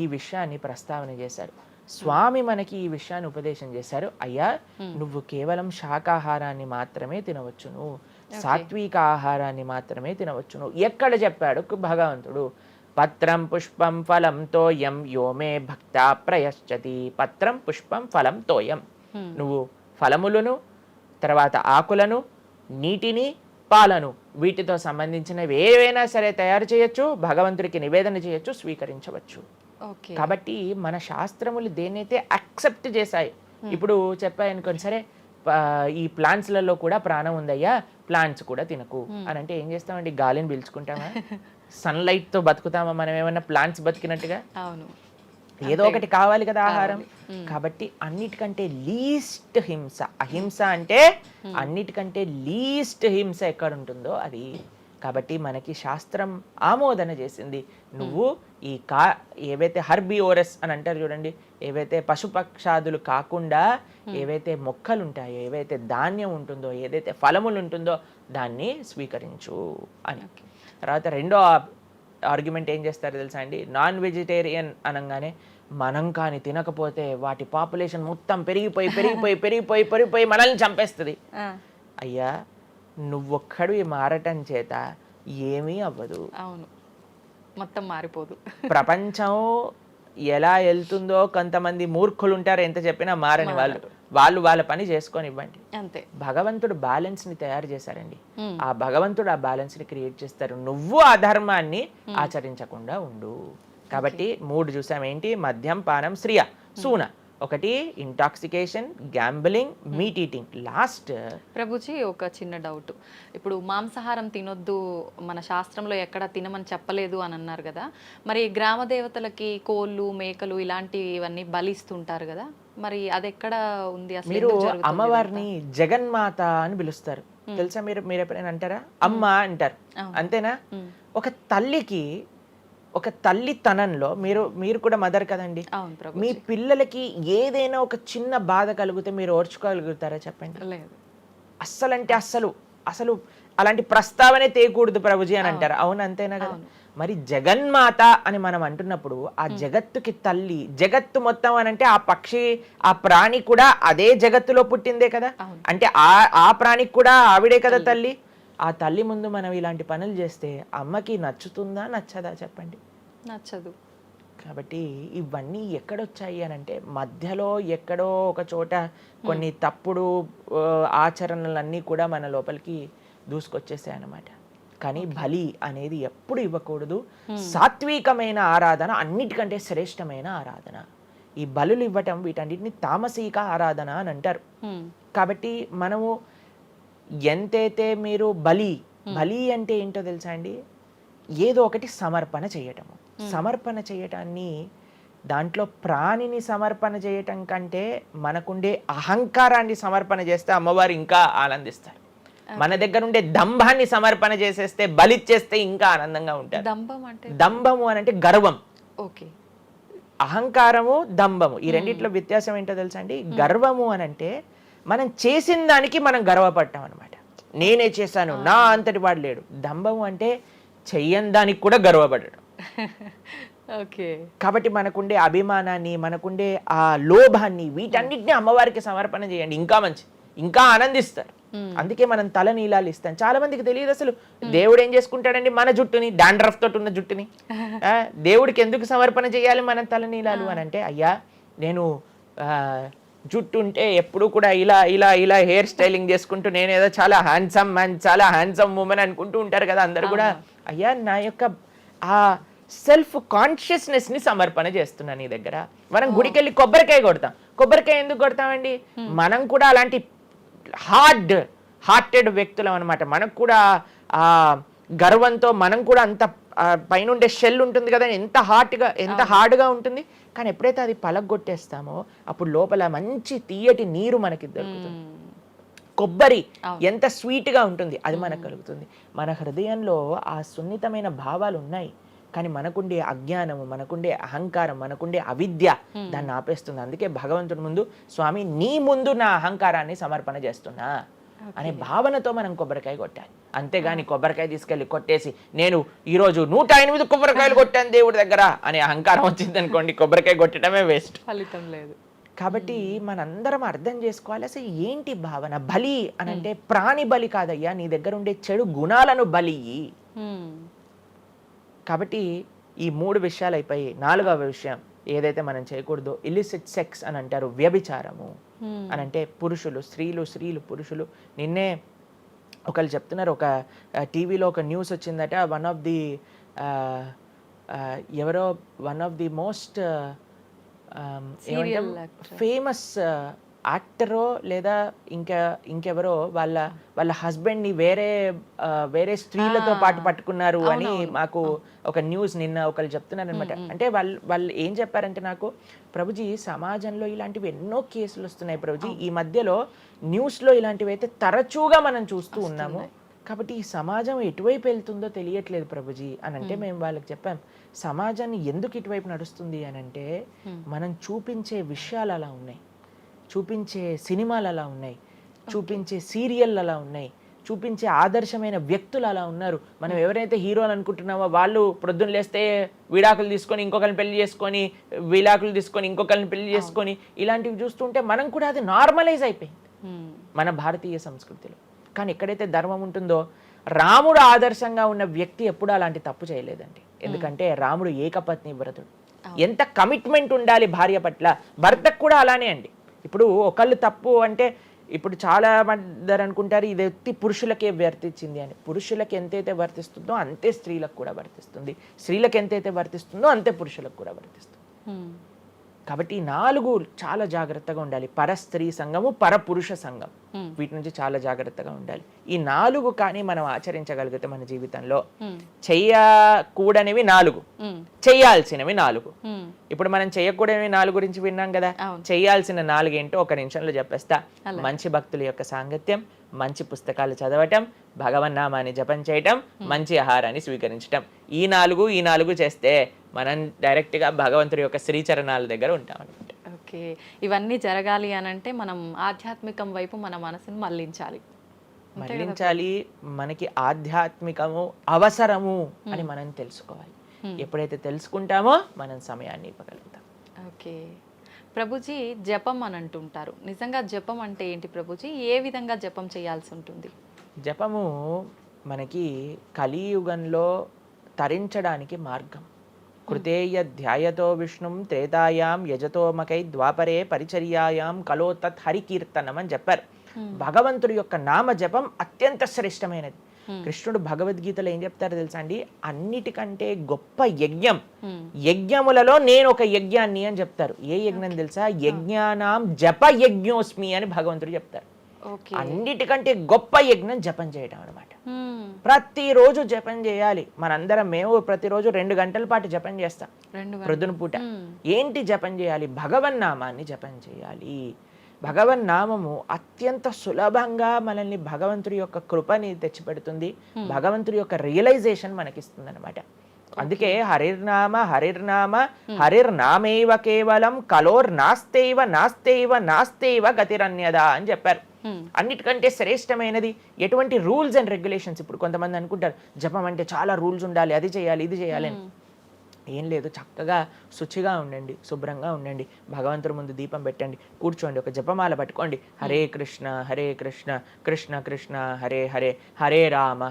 ఈ విషయాన్ని ప్రస్తావన చేశారు, స్వామి మనకి ఈ విషయాన్ని ఉపదేశం చేశారు. అయ్యా, నువ్వు కేవలం శాకాహారాన్ని మాత్రమే తినవచ్చును, సాత్విక ఆహారాన్ని మాత్రమే తినవచ్చును. ఎక్కడ చెప్పాడు భగవంతుడు? పత్రం పుష్పం ఫలం తోయం యోమే భక్తా ప్రయశ్చతి. పత్రం పుష్పం ఫలం తోయం, నువ్వు ఫలములను, తర్వాత ఆకులను, నీటిని, పాలను, వీటితో సంబంధించినవి ఏవైనా సరే తయారు చేయొచ్చు, భగవంతుడికి నివేదన చేయొచ్చు, స్వీకరించవచ్చు. కాబట్టి మన శాస్త్రములు దేన్నైతే యాక్సెప్ట్ చేశాయి, ఇప్పుడు చెప్పాయనుకోండి, సరే ఈ ప్లాంట్స్లలో కూడా ప్రాణం ఉందయ్యా, ప్లాంట్స్ కూడా తినకు అని అంటే ఏం చేస్తామండి? గాలిని పీల్చుకుంటామా? సన్లైట్ తో బతుకుతామా మనం ఏమన్నా ప్లాంట్స్ బతికినట్టుగా? ఏదో ఒకటి కావాలి కదా ఆహారం. కాబట్టి అన్నిటికంటే లీస్ట్ హింస, అహింస అంటే అన్నిటికంటే లీస్ట్ హింస ఎక్కడ ఉంటుందో అది. కాబట్టి మనకి శాస్త్రం ఆమోదన చేసింది, నువ్వు ఈ ఏవైతే హర్బివోరస్ అని అంటారు చూడండి, ఏవైతే పశుపక్షాదులు కాకుండా ఏవైతే మొక్కలు ఉంటాయో, ఏవైతే ధాన్యం ఉంటుందో, ఏదైతే ఫలములు ఉంటుందో దాన్ని స్వీకరించు అని. తర్వాత రెండో ఆర్గ్యుమెంట్ ఏం చేస్తారు తెలుసా అండి, నాన్ వెజిటేరియన్ అనగానే మనం కానీ తినకపోతే వాటి పాపులేషన్ మొత్తం పెరిగిపోయి పెరిగిపోయి పెరిగిపోయి పెరిగిపోయి మనల్ని చంపేస్తుంది. అయ్యా నువ్వొక్కడు మారటం చేత ఏమీ అవ్వదు. అవును, మొత్తం మారిపోదు. ప్రపంచం ఎలా వెళ్తుందో కొంతమంది మూర్ఖులు ఉంటారు, ఎంత చెప్పినా మారని వాళ్ళు వాళ్ళ పని చేసుకొని ఇవ్వండి. అంతే. భగవంతుడు బ్యాలెన్స్ ని తయారు చేశారండి. ఆ భగవంతుడు ఆ బ్యాలెన్స్ ని క్రియేట్ చేస్తారు. నువ్వు ఆ ధర్మాన్ని ఆచరించకుండా ఉండు. కాబట్టి 3 చూసాం. ఏంటి? మద్యం, పానం, శ్రియ, సూన. ఒకటి intoxication, gambling, meet eating. Last Prabhuji ఒక చిన్న డౌట్. ఇప్పుడు మాంసాహారం తినొద్దు, మన శాస్త్రంలో ఎక్కడ తినమని చెప్పలేదు అని అన్నారు కదా. మరి గ్రామ దేవతలకి కోళ్ళు, మేకలు ఇలాంటివన్నీ బలిస్తుంటారు కదా, మరి అది ఎక్కడ ఉంది అసలు? మీరు అమ్మవారిని జగన్మాత అని పిలుస్తారు తెలుసా? మీరు ఎప్పుడైనా అంటారా? అమ్మ అంటారు, అంతేనా? ఒక తల్లికి, ఒక తల్లితనంలో మీరు కూడా మదర్ కదండి. మీ పిల్లలకి ఏదైనా ఒక చిన్న బాధ కలిగితే మీరు ఓర్చుకోగలుగుతారా చెప్పండి? లేదు. అస్సలంటే అసలు అలాంటి ప్రస్తావనే తేయకూడదు ప్రభుజీ అని అంటారు. అవును, అంతేనా కదా? మరి జగన్మాత అని మనం అంటున్నప్పుడు ఆ జగత్తుకి తల్లి, జగత్తు మొత్తం అని అంటే ఆ పక్షి, ఆ ప్రాణి కూడా అదే జగత్తులో పుట్టిందే కదా. అంటే ఆ ప్రాణికి కూడా ఆవిడే కదా తల్లి. ఆ తల్లి ముందు మనం ఇలాంటి పనులు చేస్తే అమ్మకి నచ్చుతుందా నచ్చదా చెప్పండి? నచ్చదు. కాబట్టి ఇవన్నీ ఎక్కడొచ్చాయి అని అంటే మధ్యలో ఎక్కడో ఒక చోట కొన్ని తప్పుడు ఆచరణలన్నీ కూడా మన లోపలికి దూసుకొచ్చేసాయి అన్నమాట. కానీ బలి అనేది ఎప్పుడు ఇవ్వకూడదు. సాత్వికమైన ఆరాధన అన్నిటికంటే శ్రేష్టమైన ఆరాధన. ఈ బలులు ఇవ్వటం వీటన్నిటిని తామసిక ఆరాధన అని అంటారు. కాబట్టి మనము ఎంతైతే మీరు బలి అంటే ఏంటో తెలుసా అండి? ఏదో ఒకటి సమర్పణ చేయటము. సమర్పణ చేయటాన్ని, దాంట్లో ప్రాణిని సమర్పణ చేయటం కంటే మనకుండే అహంకారాన్ని సమర్పణ చేస్తే అమ్మవారు ఇంకా ఆనందిస్తారు. మన దగ్గర ఉండే దంభాన్ని సమర్పణ చేసేస్తే, బలిచ్చేస్తే ఇంకా ఆనందంగా ఉంటారు. దంభము అని అంటే గర్వం. ఓకే. అహంకారము, దంభము, ఈ రెండిట్లో వ్యత్యాసం ఏంటో తెలుసా అండి? గర్వము అని అంటే మనం చేసిన దానికి మనం గర్వపడటం అనమాట. నేనే చేశాను, నా అంతటి వాడు లేడు. దంభము అంటే చెయ్యని దానికి కూడా గర్వపడడం. ఓకే. కాబట్టి మనకుండే అభిమానాన్ని, మనకుండే ఆ లోభాన్ని, వీటన్నిటిని అమ్మవారికి సమర్పణ చేయండి, ఇంకా మంచి, ఇంకా ఆనందిస్తారు. అందుకే మనం తల నీలాలు ఇస్తాం. చాలా మందికి తెలియదు అసలు దేవుడు ఏం చేసుకుంటాడండి మన జుట్టుని, డాండ్రఫ్ తోటి ఉన్న జుట్టుని. దేవుడికి ఎందుకు సమర్పణ చేయాలి మనం తల నీలాలు అని అంటే, అయ్యా నేను జుట్టు ఉంటే ఎప్పుడు కూడా ఇలా ఇలా ఇలా హెయిర్ స్టైలింగ్ చేసుకుంటూ నేనేదో చాలా హ్యాండ్సమ్ మ్యాన్, చాలా హ్యాండ్సమ్ ఉమెన్ అనుకుంటూ ఉంటారు కదా అందరు కూడా. అయ్యా నా యొక్క ఆ సెల్ఫ్ కాన్షియస్నెస్ ని సమర్పణ చేస్తున్నా నీ దగ్గర. మనం గుడికెళ్ళి కొబ్బరికాయ కొడతాం. కొబ్బరికాయ ఎందుకు కొడతామండి? మనం కూడా అలాంటి హార్టెడ్ వ్యక్తులం అనమాట. మనకు కూడా ఆ గర్వంతో మనం కూడా అంత పైనుండే షెల్ ఉంటుంది కదా, ఎంత హార్డ్గా ఉంటుంది. కానీ ఎప్పుడైతే అది పలగొట్టేస్తామో అప్పుడు లోపల మంచి తీయటి నీరు మనకి దొరుకుతుంది. కొబ్బరి ఎంత స్వీట్గా ఉంటుంది, అది మనకు కలుగుతుంది. మన హృదయంలో ఆ సున్నితమైన భావాలు ఉన్నాయి, కానీ మనకుండే అజ్ఞానము, మనకుండే అహంకారం, మనకుండే అవిద్య దాన్ని ఆపేస్తుంది. అందుకే భగవంతుడి ముందు, స్వామి నీ ముందు నా అహంకారాన్ని సమర్పణ చేస్తున్నా అనే భావనతో మనం కొబ్బరికాయ కొట్టాలి. అంతేగాని కొబ్బరికాయ తీసుకెళ్ళి కొట్టేసి నేను ఈరోజు 108 కొబ్బరికాయలు కొట్టాను దేవుడి దగ్గర అనే అహంకారం వచ్చింది అనుకోండి, కొబ్బరికాయ కొట్టడమే వేస్ట్, ఫలితం లేదు. కాబట్టి మనందరం అర్థం చేసుకోవాలి అసలు ఏంటి భావన. బలి అని అంటే ప్రాణి బలి కాదయ్యా, నీ దగ్గర ఉండే చెడు గుణాలను బలి. కాబట్టి ఈ 3 విషయాలు అయిపోయి 4వ విషయం ఏదైతే మనం చేయకూడదో ఇల్లిసిట్ సెక్స్ అని అంటారు, వ్యభిచారము అని అంటే పురుషులు స్త్రీలు పురుషులు. నిన్నే ఒకళ్ళు చెప్తున్నారు, ఒక టీవీలో ఒక న్యూస్ వచ్చిందట, one of the most famous యాక్టరో లేదా ఇంకెవరో వాళ్ళ హస్బెండ్ని వేరే స్త్రీలతో పాటు పట్టుకున్నారు అని మాకు ఒక న్యూస్ నిన్న ఒకళ్ళు చెప్తున్నారు అనమాట. అంటే వాళ్ళు ఏం చెప్పారంటే నాకు, ప్రభుజీ సమాజంలో ఇలాంటివి ఎన్నో కేసులు వస్తున్నాయి ప్రభుజీ, ఈ మధ్యలో న్యూస్లో ఇలాంటివి అయితే తరచుగా మనం చూస్తూ ఉన్నాము. కాబట్టి ఈ సమాజం ఎటువైపు వెళ్తుందో తెలియట్లేదు ప్రభుజీ అని అంటే మేము వాళ్ళకి చెప్పాం, సమాజాన్ని ఎందుకు ఇటువైపు నడుస్తుంది అని అంటే మనం చూపించే విషయాలు అలా ఉన్నాయి, చూపించే సినిమాలు అలా ఉన్నాయి, చూపించే సీరియల్ అలా ఉన్నాయి, చూపించే ఆదర్శమైన వ్యక్తులు అలా ఉన్నారు. మనం ఎవరైతే హీరోలు అనుకుంటున్నామో వాళ్ళు ప్రొద్దున లేస్తే విడాకులు తీసుకొని ఇంకొకరిని పెళ్లి చేసుకొని, విడాకులు తీసుకొని ఇంకొకరిని పెళ్లి చేసుకొని, ఇలాంటివి చూస్తుంటే మనం కూడా అది నార్మలైజ్ అయిపోయింది మన భారతీయ సంస్కృతిలో. కానీ ఎక్కడైతే ధర్మం ఉంటుందో, రాముడు ఆదర్శంగా ఉన్న వ్యక్తి ఎప్పుడూ అలాంటి తప్పు చేయలేదండి. ఎందుకంటే రాముడు ఏకపత్ని వ్రతుడు. ఎంత కమిట్మెంట్ ఉండాలి భార్య పట్ల, భర్తకు కూడా అలానే అండి. ఇప్పుడు ఒకళ్ళు తప్పు అంటే, ఇప్పుడు చాలా మంది అనుకుంటారు ఇది ఎత్తి పురుషులకే వర్తించింది అని. పురుషులకు ఎంతైతే వర్తిస్తుందో అంతే స్త్రీలకు కూడా వర్తిస్తుంది, స్త్రీలకు ఎంతైతే వర్తిస్తుందో అంతే పురుషులకు కూడా వర్తిస్తుంది. కాబట్టి ఈ 4 చాలా జాగ్రత్తగా ఉండాలి. పరస్త్రీ సంఘము, పరపురుష సంఘం, వీటి నుంచి చాలా జాగ్రత్తగా ఉండాలి. ఈ 4 కానీ మనం ఆచరించగలిగితే మన జీవితంలో, చెయ్యకూడనివి 4, చెయ్యాల్సినవి 4. ఇప్పుడు మనం చెయ్యకూడనివి 4 గురించి విన్నాం కదా. చెయ్యాల్సిన 4 ఏంటో ఒక నిమిషంలో చెప్పేస్తా. మంచి భక్తుల యొక్క సాంగత్యం, మంచి పుస్తకాలు చదవటం, భగవన్నామాన్ని జపం చేయటం, మంచి ఆహారాన్ని స్వీకరించటం. ఈ 4 చేస్తే మనం డైరెక్ట్గా భగవంతుడి యొక్క శ్రీచరణాల దగ్గర ఉంటాం అనమాట. ఓకే, ఇవన్నీ జరగాలి అని అంటే మనం ఆధ్యాత్మికం వైపు మన మనసును మళ్ళించాలి. మనకి ఆధ్యాత్మికము అవసరము అని మనం తెలుసుకోవాలి. ఎప్పుడైతే తెలుసుకుంటామో మనం సమయాన్ని ఇవ్వగలుగుతాం. ఓకే ప్రభుజీ, జపం అని అంటుంటారు. నిజంగా జపం అంటే ఏంటి ప్రభుజీ? ఏ విధంగా జపం చేయాల్సి ఉంటుంది? జపము మనకి కలియుగంలో తరించడానికి మార్గం. కృతేయ ధ్యాయతో విష్ణుం త్రేతాయాం యజతోమకై ద్వాపరే పరిచర్యాయాం కలో తత్ హరికీర్తనం అని చెప్పారు. భగవంతుడి యొక్క నామ జపం అత్యంత శ్రేష్టమైనది. కృష్ణుడు భగవద్గీతలో ఏం చెప్తారో తెలుసా అండి? అన్నిటికంటే గొప్ప యజ్ఞం, యజ్ఞములలో నేను ఒక యజ్ఞాన్ని అని చెప్తారు. ఏ యజ్ఞం తెలుసా? యజ్ఞానాం జప యజ్ఞోస్మి అని భగవంతుడు చెప్తారు. అన్నిటికంటే గొప్ప యజ్ఞం జపం చేయడం అనమాట. ప్రతిరోజు జపం చేయాలి. మనందరం మేము ప్రతిరోజు 2 గంటల పాటు జపం చేస్తాం ప్రొద్దున పూట. ఏంటి జపం చేయాలి? భగవన్నామాన్ని జపం చేయాలి. భగవన్నామము అత్యంత సులభంగా మనల్ని భగవంతుడి యొక్క కృపని తెచ్చిపెడుతుంది, భగవంతుడి యొక్క రియలైజేషన్ మనకిస్తుంది అనమాట. అందుకే హరిర్నామ హరిర్నామ హరిర్నామేవ కేవలం కలోర్ నాస్తేవ నాస్తేవ నాస్తేవ గతిరన్యద అని చెప్పారు. అన్నిటికంటే శ్రేష్టమైనది ఎటువంటి రూల్స్ అండ్ రెగ్యులేషన్స్. ఇప్పుడు కొంతమంది అనుకుంటారు జపం అంటే చాలా రూల్స్ ఉండాలి, అది చేయాలి ఇది చేయాలి అని. ఏం లేదు, చక్కగా శుచిగా ఉండండి, శుభ్రంగా ఉండండి, భగవంతుడి ముందు దీపం పెట్టండి, కూర్చోండి, ఒక జపమాల పట్టుకోండి. హరే కృష్ణ కృష్ణ కృష్ణ హరే హరే, హరే రామ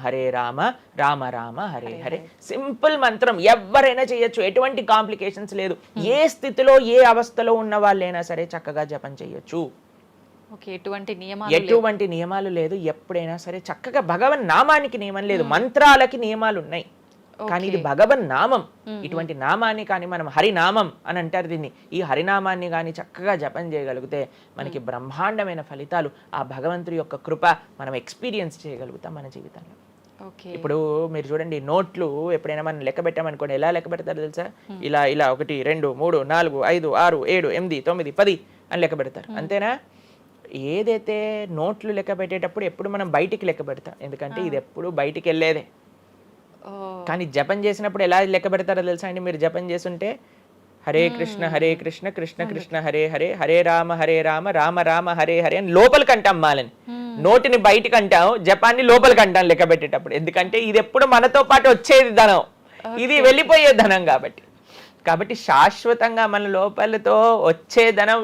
రామ రామ హరే హరే. సింపుల్ మంత్రం, ఎవరైనా చేయొచ్చు, ఎటువంటి కాంప్లికేషన్స్ లేదు. ఏ స్థితిలో ఏ అవస్థలో ఉన్న వాళ్ళైనా సరే చక్కగా జపం చేయొచ్చు. ఎటువంటి నియమాలు లేదు. ఎప్పుడైనా సరే చక్కగా భగవన్ నామానికి నియమం లేదు, మంత్రాలకి నియమాలు ఉన్నాయి, కానీ ఇది భగవన్ నామం. ఇటువంటి నామాన్ని కానీ మనం హరినామం అని అంటారు దీన్ని. ఈ హరినామాన్ని కానీ చక్కగా జపం చేయగలిగితే మనకి బ్రహ్మాండమైన ఫలితాలు, ఆ భగవంతుడి యొక్క కృప మనం ఎక్స్పీరియన్స్ చేయగలుగుతాం మన జీవితంలో. ఇప్పుడు మీరు చూడండి, నోట్లు ఎప్పుడైనా మనం లెక్క పెట్టామనుకోండి, ఎలా లెక్క పెడతారు తెలుసా? ఇలా 1 2 3 4 5 6 7 8 9 10 అని లెక్క పెడతారు, అంతేనా? ఏదైతే నోట్లు లెక్క పెట్టేటప్పుడు ఎప్పుడు మనం బయటికి లెక్క పెడతాం, ఎందుకంటే ఇది ఎప్పుడు బయటికి వెళ్ళేదే. కానీ జపం చేసినప్పుడు ఎలా లెక్క పెడతారో తెలుసా అండి? మీరు జపం చేస్తుంటే హరే కృష్ణ కృష్ణ కృష్ణ హరే హరే, హరే రామ రామ రామ హరే హరే అని లోపలికి అంటాం మాలని. నోటిని బయటికి అంటాం, జపాన్ని లోపలికి అంటాం లెక్క పెట్టేటప్పుడు. ఎందుకంటే ఇది ఎప్పుడు మనతో పాటు వచ్చేది ధనం, ఇది వెళ్ళిపోయే ధనం. కాబట్టి శాశ్వతంగా మన లోపలతో వచ్చే ధనం,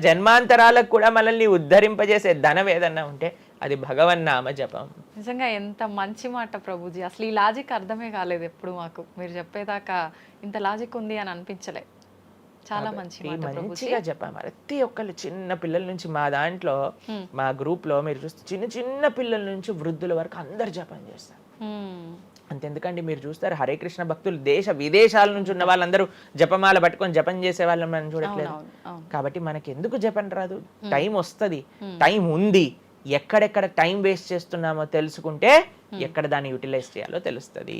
జన్మాంతరాలకు కూడా మనల్ని ఉద్ధరింపజేసే ధనం ఏదన్నా ఉంటే అది భగవన్నామ జపం. నిజంగా ఎంత మంచి మాట ప్రభుజీ. అసలు ఈ లాజిక్ అర్థమే కాలేదు ఎప్పుడు మాకు. మీరు చెప్పేదాకా ఇంత లాజిక్ ఉంది అని అనిపించలే. చాలా మంచిగా చెప్పాము. ప్రతి ఒక్కళ్ళు చిన్న పిల్లల నుంచి, మా దాంట్లో మా గ్రూప్ లో మీరు చూస్తే చిన్న పిల్లల నుంచి వృద్ధుల వరకు అందరు జపం చేస్తారు. అంతెందుకండి, మీరు చూస్తారు హరే కృష్ణ భక్తులు దేశ విదేశాల నుంచి ఉన్న వాళ్ళందరూ జపమాల పట్టుకొని జపం చేసే వాళ్ళని మనం చూడట్లేదు. కాబట్టి మనకి ఎందుకు జపం రాదు? టైం వస్తుంది, టైం ఉంది. ఎక్కడెక్కడ టైం వేస్ట్ చేస్తున్నామో తెలుసుకుంటే ఎక్కడ దాన్ని యూటిలైజ్ చేయాలో తెలుస్తుంది.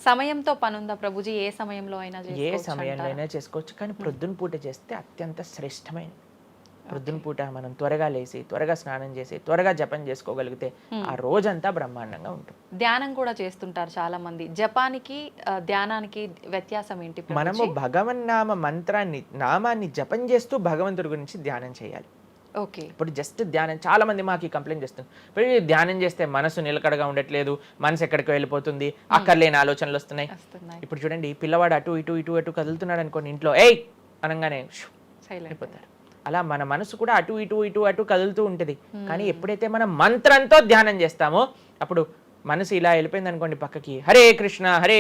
సమయంతో పనుందా ప్రభుజీ? ఏ సమయంలో అయినా చేసుకోవచ్చు, కానీ ప్రొద్దున పూట చేస్తే అత్యంత శ్రేష్టమైనది. ప్రొద్దున పూట మనం త్వరగా లేసి, త్వరగా స్నానం చేసి, త్వరగా జపం చేసుకోగలిగితే ఆ రోజంతా బ్రహ్మాండంగా ఉంటుంది. ధ్యానం కూడా చేస్తుంటారు చాలా మంది. జపానికి ధ్యానానికి వ్యత్యాసం ఏంటి? మనము భగవన్నామ మంత్రాన్ని, నామాన్ని జపం చేస్తూ భగవంతుడి గురించి ధ్యానం చేయాలి. ఓకే. ఇప్పుడు జస్ట్ ధ్యానం, చాలా మంది మాకు ఈ కంప్లైంట్ చేస్తుంది, ఇప్పుడు ఈ ధ్యానం చేస్తే మనసు నిలకడగా ఉండట్లేదు, మనసు ఎక్కడికి వెళ్ళిపోతుంది, అక్కర్లేని ఆలోచనలు వస్తున్నాయి. ఇప్పుడు చూడండి, పిల్లవాడు అటు ఇటు ఇటు అటు కదులుతున్నాడు అనుకోండి, ఇంట్లో ఏయ్ అనగానే అయిపోతారు. అలా మన మనసు కూడా అటు ఇటు ఇటు అటు కదులుతూ ఉంటుంది. కానీ ఎప్పుడైతే మనం మంత్రంతో ధ్యానం చేస్తామో అప్పుడు మనసు ఇలా వెళ్ళిపోయింది అనుకోండి పక్కకి, హరే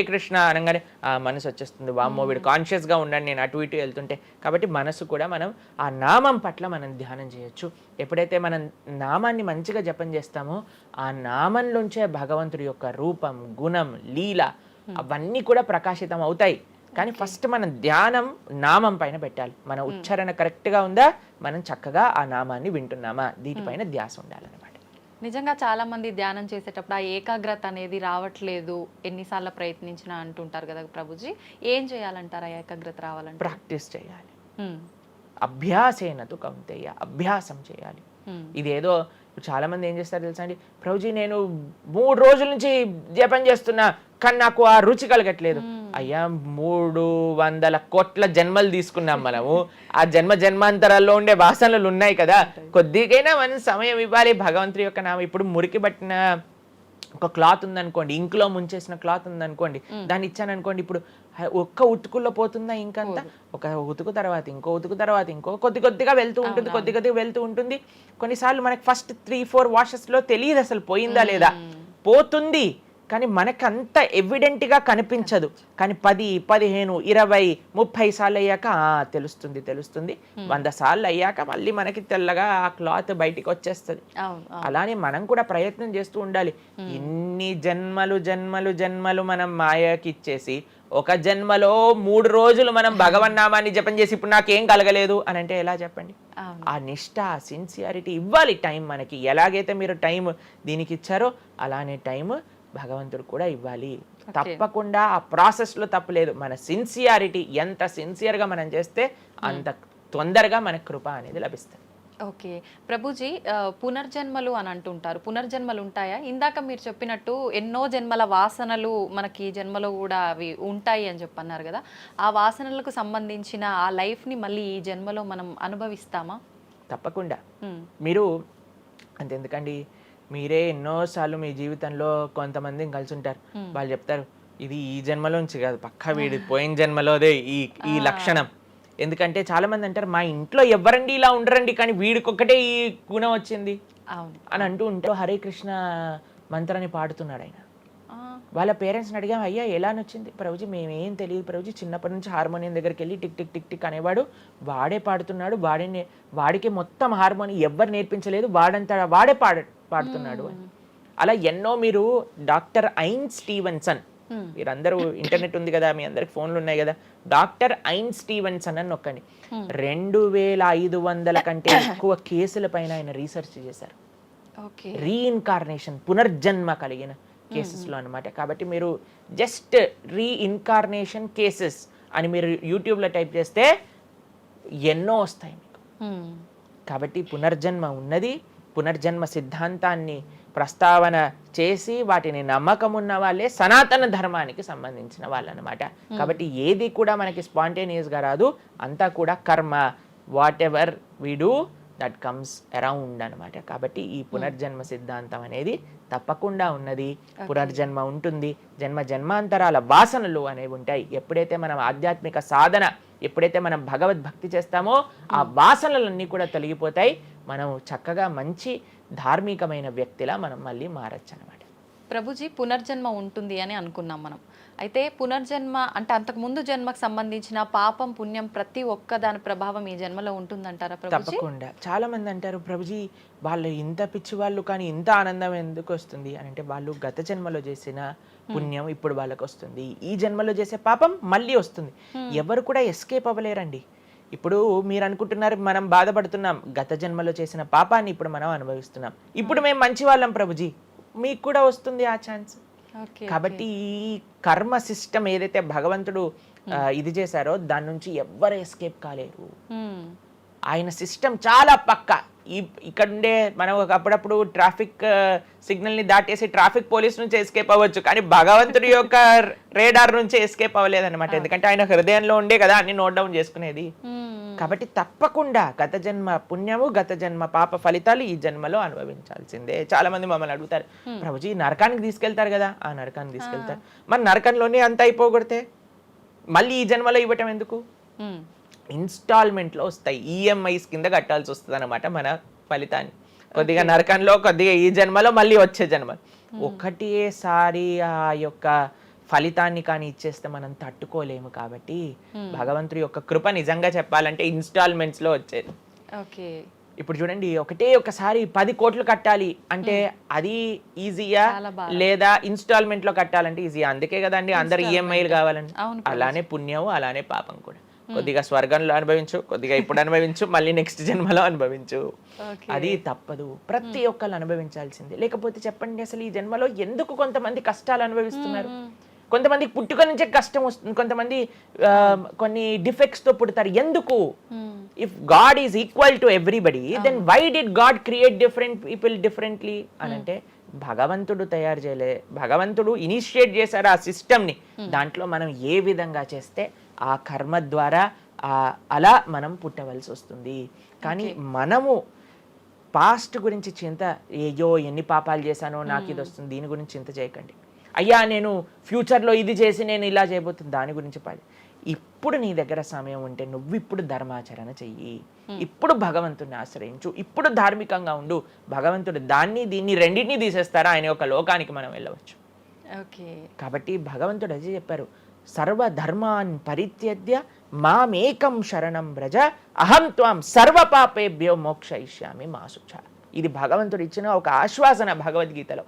కృష్ణ అనగానే ఆ మనసు వచ్చేస్తుంది, వామ్మో వీడు కాన్షియస్గా ఉండండి నేను అటు ఇటు వెళ్తుంటే. కాబట్టి మనసు కూడా మనం ఆ నామం పట్ల మనం ధ్యానం చేయొచ్చు. ఎప్పుడైతే మనం నామాన్ని మంచిగా జపం చేస్తామో ఆ నామంలోంచే భగవంతుడి యొక్క రూపం, గుణం, లీల అవన్నీ కూడా ప్రకాశితం అవుతాయి. కానీ ఫస్ట్ మనం ధ్యానం నామం పైన పెట్టాలి. మన ఉచ్చారణ కరెక్ట్గా ఉందా, మనం చక్కగా ఆ నామాన్ని వింటున్నామా, దీనిపైన ధ్యాస ఉండాలన్నమాట. నిజంగా చాలా మంది ధ్యానం చేసేటప్పుడు ఆ ఏకాగ్రత అనేది రావట్లేదు, ఎన్నిసార్లు ప్రయత్నించినా అంటుంటారు కదా ప్రభుజీ, ఏం చేయాలంటారు ఆ ఏకాగ్రత రావాలంటే? ప్రాక్టీస్ చేయాలి. అభ్యాసేనతు కౌంతేయ, అభ్యాసం చేయాలి. ఇదేదో చాలా మంది ఏం చేస్తారు తెలుసా అండి, ప్రభుజీ నేను 3 రోజుల నుంచి జపం చేస్తున్నా కానీ నాకు ఆ రుచి కలగట్లేదు. అయ్యా 300 కోట్ల జన్మలు తీసుకున్నాం మనము, ఆ జన్మాంతరాల్లో ఉండే వాసనలు ఉన్నాయి కదా, కొద్దిగైనా మనం సమయం ఇవ్వాలి భగవంతుడి యొక్క నామం. ఇప్పుడు మురికి పట్టిన ఒక క్లాత్ ఉందనుకోండి, ఇంకులో ముంచేసిన క్లాత్ ఉందనుకోండి, దాన్ని ఇచ్చాను అనుకోండి, ఇప్పుడు ఒక్క ఉతుకుల్లో పోతుందా ఇంకంతా? ఒక ఉతుకు తర్వాత ఇంకో ఉతుకు తర్వాత ఇంకో కొద్దిగా వెళ్తూ ఉంటుంది. కొన్నిసార్లు మనకి ఫస్ట్ 3-4 వాషెస్లో తెలియదు అసలు పోయిందా లేదా. పోతుంది కానీ మనకు అంత ఎవిడెంట్గా కనిపించదు. కానీ 10, 15, 20, 30 సార్లు అయ్యాక తెలుస్తుంది. 100 సార్లు అయ్యాక మళ్ళీ మనకి తెల్లగా ఆ క్లాత్ బయటికి వచ్చేస్తుంది. అలానే మనం కూడా ప్రయత్నం చేస్తూ ఉండాలి. ఇన్ని జన్మలు మనం మాయకి ఇచ్చేసి ఒక జన్మలో 3 రోజులు మనం భగవన్నామాన్ని జపం చేసి ఇప్పుడు నాకేం కలగలేదు అని అంటే ఎలా చెప్పండి? ఆ నిష్ఠ, సిన్సియారిటీ ఇవ్వాలి టైం మనకి. ఎలాగైతే మీరు టైం దీనికి ఇచ్చారో అలానే టైం భగవంతుడు కూడా ఇవ్వాలి. తప్పకుండా ఆ ప్రాసెస్లో తప్పులేదు. మన సిన్సియారిటీ ఎంత సిన్సియర్గా మనం చేస్తే అంత తొందరగా మనకు కృప అనేది లభిస్తుంది. ఓకే ప్రభుజీ, పునర్జన్మలు అని అంటుంటారు, పునర్జన్మలు ఉంటాయా? ఇందాక మీరు చెప్పినట్టు ఎన్నో జన్మల వాసనలు మనకి జన్మలో కూడా అవి ఉంటాయి అని చెప్పన్నారు కదా, ఆ వాసనలకు సంబంధించిన ఆ లైఫ్ని మళ్ళీ ఈ జన్మలో మనం అనుభవిస్తామా? తప్పకుండా. మీరు అంతెందుకండి, మీరే ఎన్నోసార్లు మీ జీవితంలో కొంతమందిని కలిసి ఉంటారు, వాళ్ళు చెప్తారు ఇది ఈ జన్మలోంచి కాదు, పక్కా వీడి పోయిన జన్మలోదే ఈ లక్షణం. ఎందుకంటే చాలా మంది అంటారు మా ఇంట్లో ఎవరండి ఇలా ఉండరండి కానీ వీడికొక్కటే ఈ గుణం వచ్చింది అని అంటూ ఉంటారు. హరే కృష్ణ మంత్రాన్ని పాడుతున్నాడు ఆయన. వాళ్ళ పేరెంట్స్ని అడిగాం, అయ్యా ఎలా నచ్చింది? ప్రభుజీ మేమేం తెలియదు ప్రభుజీ, చిన్నప్పటి నుంచి హార్మోనియం దగ్గరికి వెళ్ళి టిక్ టిక్ టిక్ టిక్ అనేవాడు, వాడే పాడుతున్నాడు, వాడికి మొత్తం హార్మోనియం ఎవ్వరు నేర్పించలేదు, వాడే పాడుతున్నాడు అని. అలా ఎన్నో. మీరు డాక్టర్ ఐన్ స్టీవెన్సన్, మీరందరూ ఇంటర్నెట్ ఉంది కదా, మీ అందరికి ఫోన్లు ఉన్నాయి కదా, డాక్టర్ ఐన్ స్టీవెన్సన్ అని నొక్కండి. 2500 కంటే ఎక్కువ కేసుల పైన ఆయన రీసెర్చ్ చేశారు. రీఇన్కార్నేషన్, పునర్జన్మ కలిగిన కేసెస్లో అనమాట. కాబట్టి మీరు జస్ట్ రీఇన్కార్నేషన్ కేసెస్ అని మీరు యూట్యూబ్లో టైప్ చేస్తే ఎన్నో వస్తాయి మీకు. కాబట్టి పునర్జన్మ ఉన్నది. పునర్జన్మ సిద్ధాంతాన్ని ప్రస్తావన చేసి వాటిని నమ్మకం ఉన్న వాళ్ళే సనాతన ధర్మానికి సంబంధించిన వాళ్ళు అనమాట. కాబట్టి ఏది కూడా మనకి స్పాంటేనియస్గా రాదు, అంతా కూడా కర్మ, what ever we do that comes around అనమాట. కాబట్టి ఈ పునర్జన్మ సిద్ధాంతం అనేది తప్పకుండా ఉన్నది. పునర్జన్మ ఉంటుంది, జన్మాంతరాల వాసనలు అనేవి ఉంటాయి. ఎప్పుడైతే మనం ఆధ్యాత్మిక సాధన, ఎప్పుడైతే మనం భగవద్భక్తి చేస్తామో ఆ వాసనలన్నీ కూడా తొలగిపోతాయి. మనం చక్కగా మంచి ధార్మికమైన వ్యక్తిలా మనం మళ్ళీ మారచ్చు అనమాట. ప్రభుజీ, పునర్జన్మ ఉంటుంది అని అనుకున్నాం మనం. అయితే పునర్జన్మ అంటే అంతకుముందు జన్మకు సంబంధించిన పాపం పుణ్యం ప్రతి ఒక్క దాని ప్రభావం ఈ జన్మలో ఉంటుందంటారా ప్రభుజీ? తప్పకుండా. చాలా మంది అంటారు ప్రభుజీ వాళ్ళు ఇంత పిచ్చి వాళ్ళు కానీ ఇంత ఆనందం ఎందుకు వస్తుంది అని అంటే, వాళ్ళు గత జన్మలో చేసిన పుణ్యం ఇప్పుడు వాళ్ళకి వస్తుంది, ఈ జన్మలో చేసే పాపం మళ్ళీ వస్తుంది. ఎవరు కూడా ఎస్కేప్ అవ్వలేరండి. ఇప్పుడు మీరు అనుకుంటున్నారు మనం బాధపడుతున్నాం, గత జన్మలో చేసిన పాపాన్ని ఇప్పుడు మనం అనుభవిస్తున్నాం, ఇప్పుడు మేము మంచి వాళ్ళం ప్రభుజీ, మీకు కూడా వస్తుంది ఆ ఛాన్స్. కాబట్టి ఈ కర్మ సిస్టమ్ ఏదైతే భగవంతుడు ఇది చేశారో దాని నుంచి ఎవ్వరు ఎస్కేప్ కాలేరు. ఆయన సిస్టమ్ చాలా పక్కా. ఇక్కడ ఉండే మనం అప్పుడప్పుడు ట్రాఫిక్ సిగ్నల్ ని దాటేసి ట్రాఫిక్ పోలీస్ నుంచి ఎస్కేప్ అవ్వచ్చు, కానీ భగవంతుడి యొక్క రేడార్ నుంచి ఎస్కేప్ అవ్వలేదన్నమాట. ఎందుకంటే ఆయన హృదయంలో ఉండే కదా అన్ని నోట్ డౌన్ చేసుకునేది. కాబట్టి తప్పకుండా గత జన్మ పుణ్యము గత జన్మ పాప ఫలితాలు ఈ జన్మలో అనుభవించాల్సిందే. చాలా మంది మమ్మల్ని అడుగుతారు, ప్రభుజీ నరకానికి తీసుకెళ్తారు కదా. ఆ నరకానికి తీసుకెళ్తారు, మరి నరకంలోనే అంత అయిపోగొడితే మళ్ళీ ఈ జన్మలో ఇవ్వటం ఎందుకు? ఇన్స్టాల్మెంట్లో వస్తాయి, ఈఎంఐస్ కింద కట్టాల్సి వస్తుంది అనమాట మన ఫలితాన్ని. కొద్దిగా నరకంలో, కొద్దిగా ఈ జన్మలో, మళ్ళీ వచ్చే జన్మ. ఒకటేసారి ఆ యొక్క ఫలితాన్ని కానీ ఇచ్చేస్తే మనం తట్టుకోలేము. కాబట్టి భగవంతుడి యొక్క కృప నిజంగా చెప్పాలంటే ఇన్స్టాల్మెంట్స్ లో వచ్చేది. ఇప్పుడు చూడండి, ఒకసారి 10 కోట్లు కట్టాలి అంటే అది ఈజీయా, లేదా ఇన్స్టాల్మెంట్ లో కట్టాలంటే ఈజీయా? అందుకే కదండి అందరు ఈఎంఐలు కావాలండి. అలానే పుణ్యం, అలానే పాపం కూడా. కొద్దిగా స్వర్గంలో అనుభవించు, కొద్దిగా ఇప్పుడు అనుభవించు, మళ్ళీ నెక్స్ట్ జన్మలో అనుభవించు. అది తప్పదు, ప్రతి ఒక్కళ్ళు అనుభవించాల్సిందే. లేకపోతే చెప్పండి, అసలు ఈ జన్మలో ఎందుకు కొంతమంది కష్టాలు అనుభవిస్తున్నారు? కొంతమందికి పుట్టుక నుంచే కష్టం వస్తుంది, కొంతమంది కొన్ని డిఫెక్ట్స్ తో పుడతారు. ఎందుకు? If God is equal to everybody, then why did God create different people differently అని అంటే భగవంతుడు తయారు చేయలే, భగవంతుడు ఇనిషియేట్ చేశారు ఆ సిస్టమ్ని. దాంట్లో మనం ఏ విధంగా చేస్తే ఆ కర్మ ద్వారా అలా మనం పుట్టవలసి వస్తుంది. కానీ మనము పాస్ట్ గురించి చింత, అయ్యో ఎన్ని పాపాలు చేశానో నాకు ఇది వస్తుంది, దీని గురించి చింత చేయకండి. అయ్యా నేను ఫ్యూచర్లో ఇది చేసి నేను ఇలా చేయబోతుంది, దాని గురించి పాడి. ఇప్పుడు నీ దగ్గర సమయం ఉంటే నువ్వు ఇప్పుడు ధర్మాచరణ చెయ్యి, ఇప్పుడు భగవంతుడిని ఆశ్రయించు, ఇప్పుడు ధార్మికంగా ఉండు. భగవంతుడు దాన్ని దీన్ని రెండింటినీ తీసేస్తారా? ఆయన ఒక లోకానికి మనం వెళ్ళవచ్చు. కాబట్టి భగవంతుడు అదే చెప్పారు, సర్వధర్మాన్ పరిత్యజ్య మామేకం శరణం వ్రజ అహం త్వాం సర్వ పాపేభ్యో మోక్షయిష్యామి మా శుచ. ఇది భగవంతుడు ఇచ్చిన ఒక ఆశ్వాసన భగవద్గీతలో.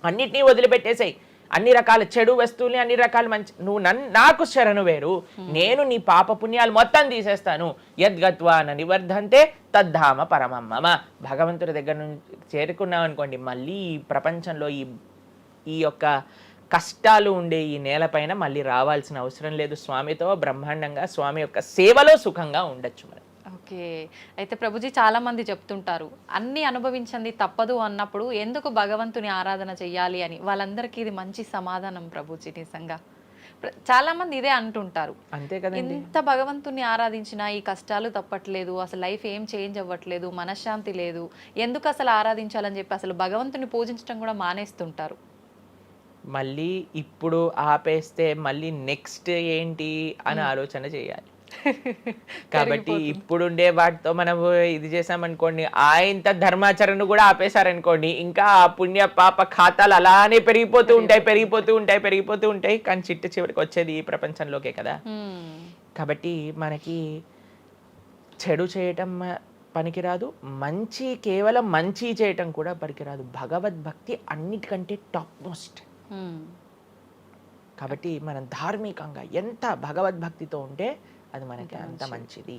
అన్నిటినీ వదిలిపెట్టేసాయి, అన్ని రకాల చెడు వస్తువుల్ని, అన్ని రకాల మంచి, నువ్వు నాకు శరణు వేరు, నేను నీ పాప పుణ్యాలు మొత్తం తీసేస్తాను. యద్గత్వా న నివర్ధంతే తద్ధామ పరమం మమ. భగవంతుడి దగ్గర నుంచి చేరుకున్నాం అనుకోండి, మళ్ళీ ఈ ప్రపంచంలో ఈ యొక్క కష్టాలు ఉండే ఈ నేలపైన మళ్ళీ రావాల్సిన అవసరం లేదు. స్వామితో బ్రహ్మాండంగా స్వామి యొక్క సేవలో సుఖంగా ఉండొచ్చు మనం. అయితే ప్రభుజీ చాలా మంది చెప్తుంటారు, అన్ని అనుభవించండి తప్పదు అన్నప్పుడు ఎందుకు భగవంతుని ఆరాధన చెయ్యాలి అని. వాళ్ళందరికీ ఇది మంచి సమాధానం ప్రభుజీ. నిజంగా చాలా మంది ఇదే అంటుంటారు, అంతే కదా, ఎంత భగవంతుని ఆరాధించినా ఈ కష్టాలు తప్పట్లేదు, అసలు లైఫ్ ఏం చేంజ్ అవ్వట్లేదు, మనశ్శాంతి లేదు, ఎందుకు అసలు ఆరాధించాలని చెప్పి అసలు భగవంతుని పూజించడం కూడా మానేస్తుంటారు. మళ్ళీ ఇప్పుడు ఆపేస్తే మళ్ళీ నెక్స్ట్ ఏంటి అని ఆలోచన చేయాలి. కాబట్టి ఇప్పుడుండే వాటితో మనం ఇది చేసామనుకోండి, ఇంత ధర్మాచరణ కూడా ఆపేశారనుకోండి, ఇంకా ఆ పుణ్య పాప ఖాతాలు అలానే పెరిగిపోతూ ఉంటాయి. కానీ చివరికి వచ్చేది ఈ ప్రపంచంలోకే కదా. కాబట్టి మనకి చెడు చేయటం పనికిరాదు, కేవలం మంచి చేయటం కూడా పనికిరాదు. భగవద్భక్తి అన్నిటికంటే టాప్ మోస్ట్. కాబట్టి మనం ధార్మికంగా ఎంత భగవద్భక్తితో ఉంటే అది మనకి అంత మంచిది.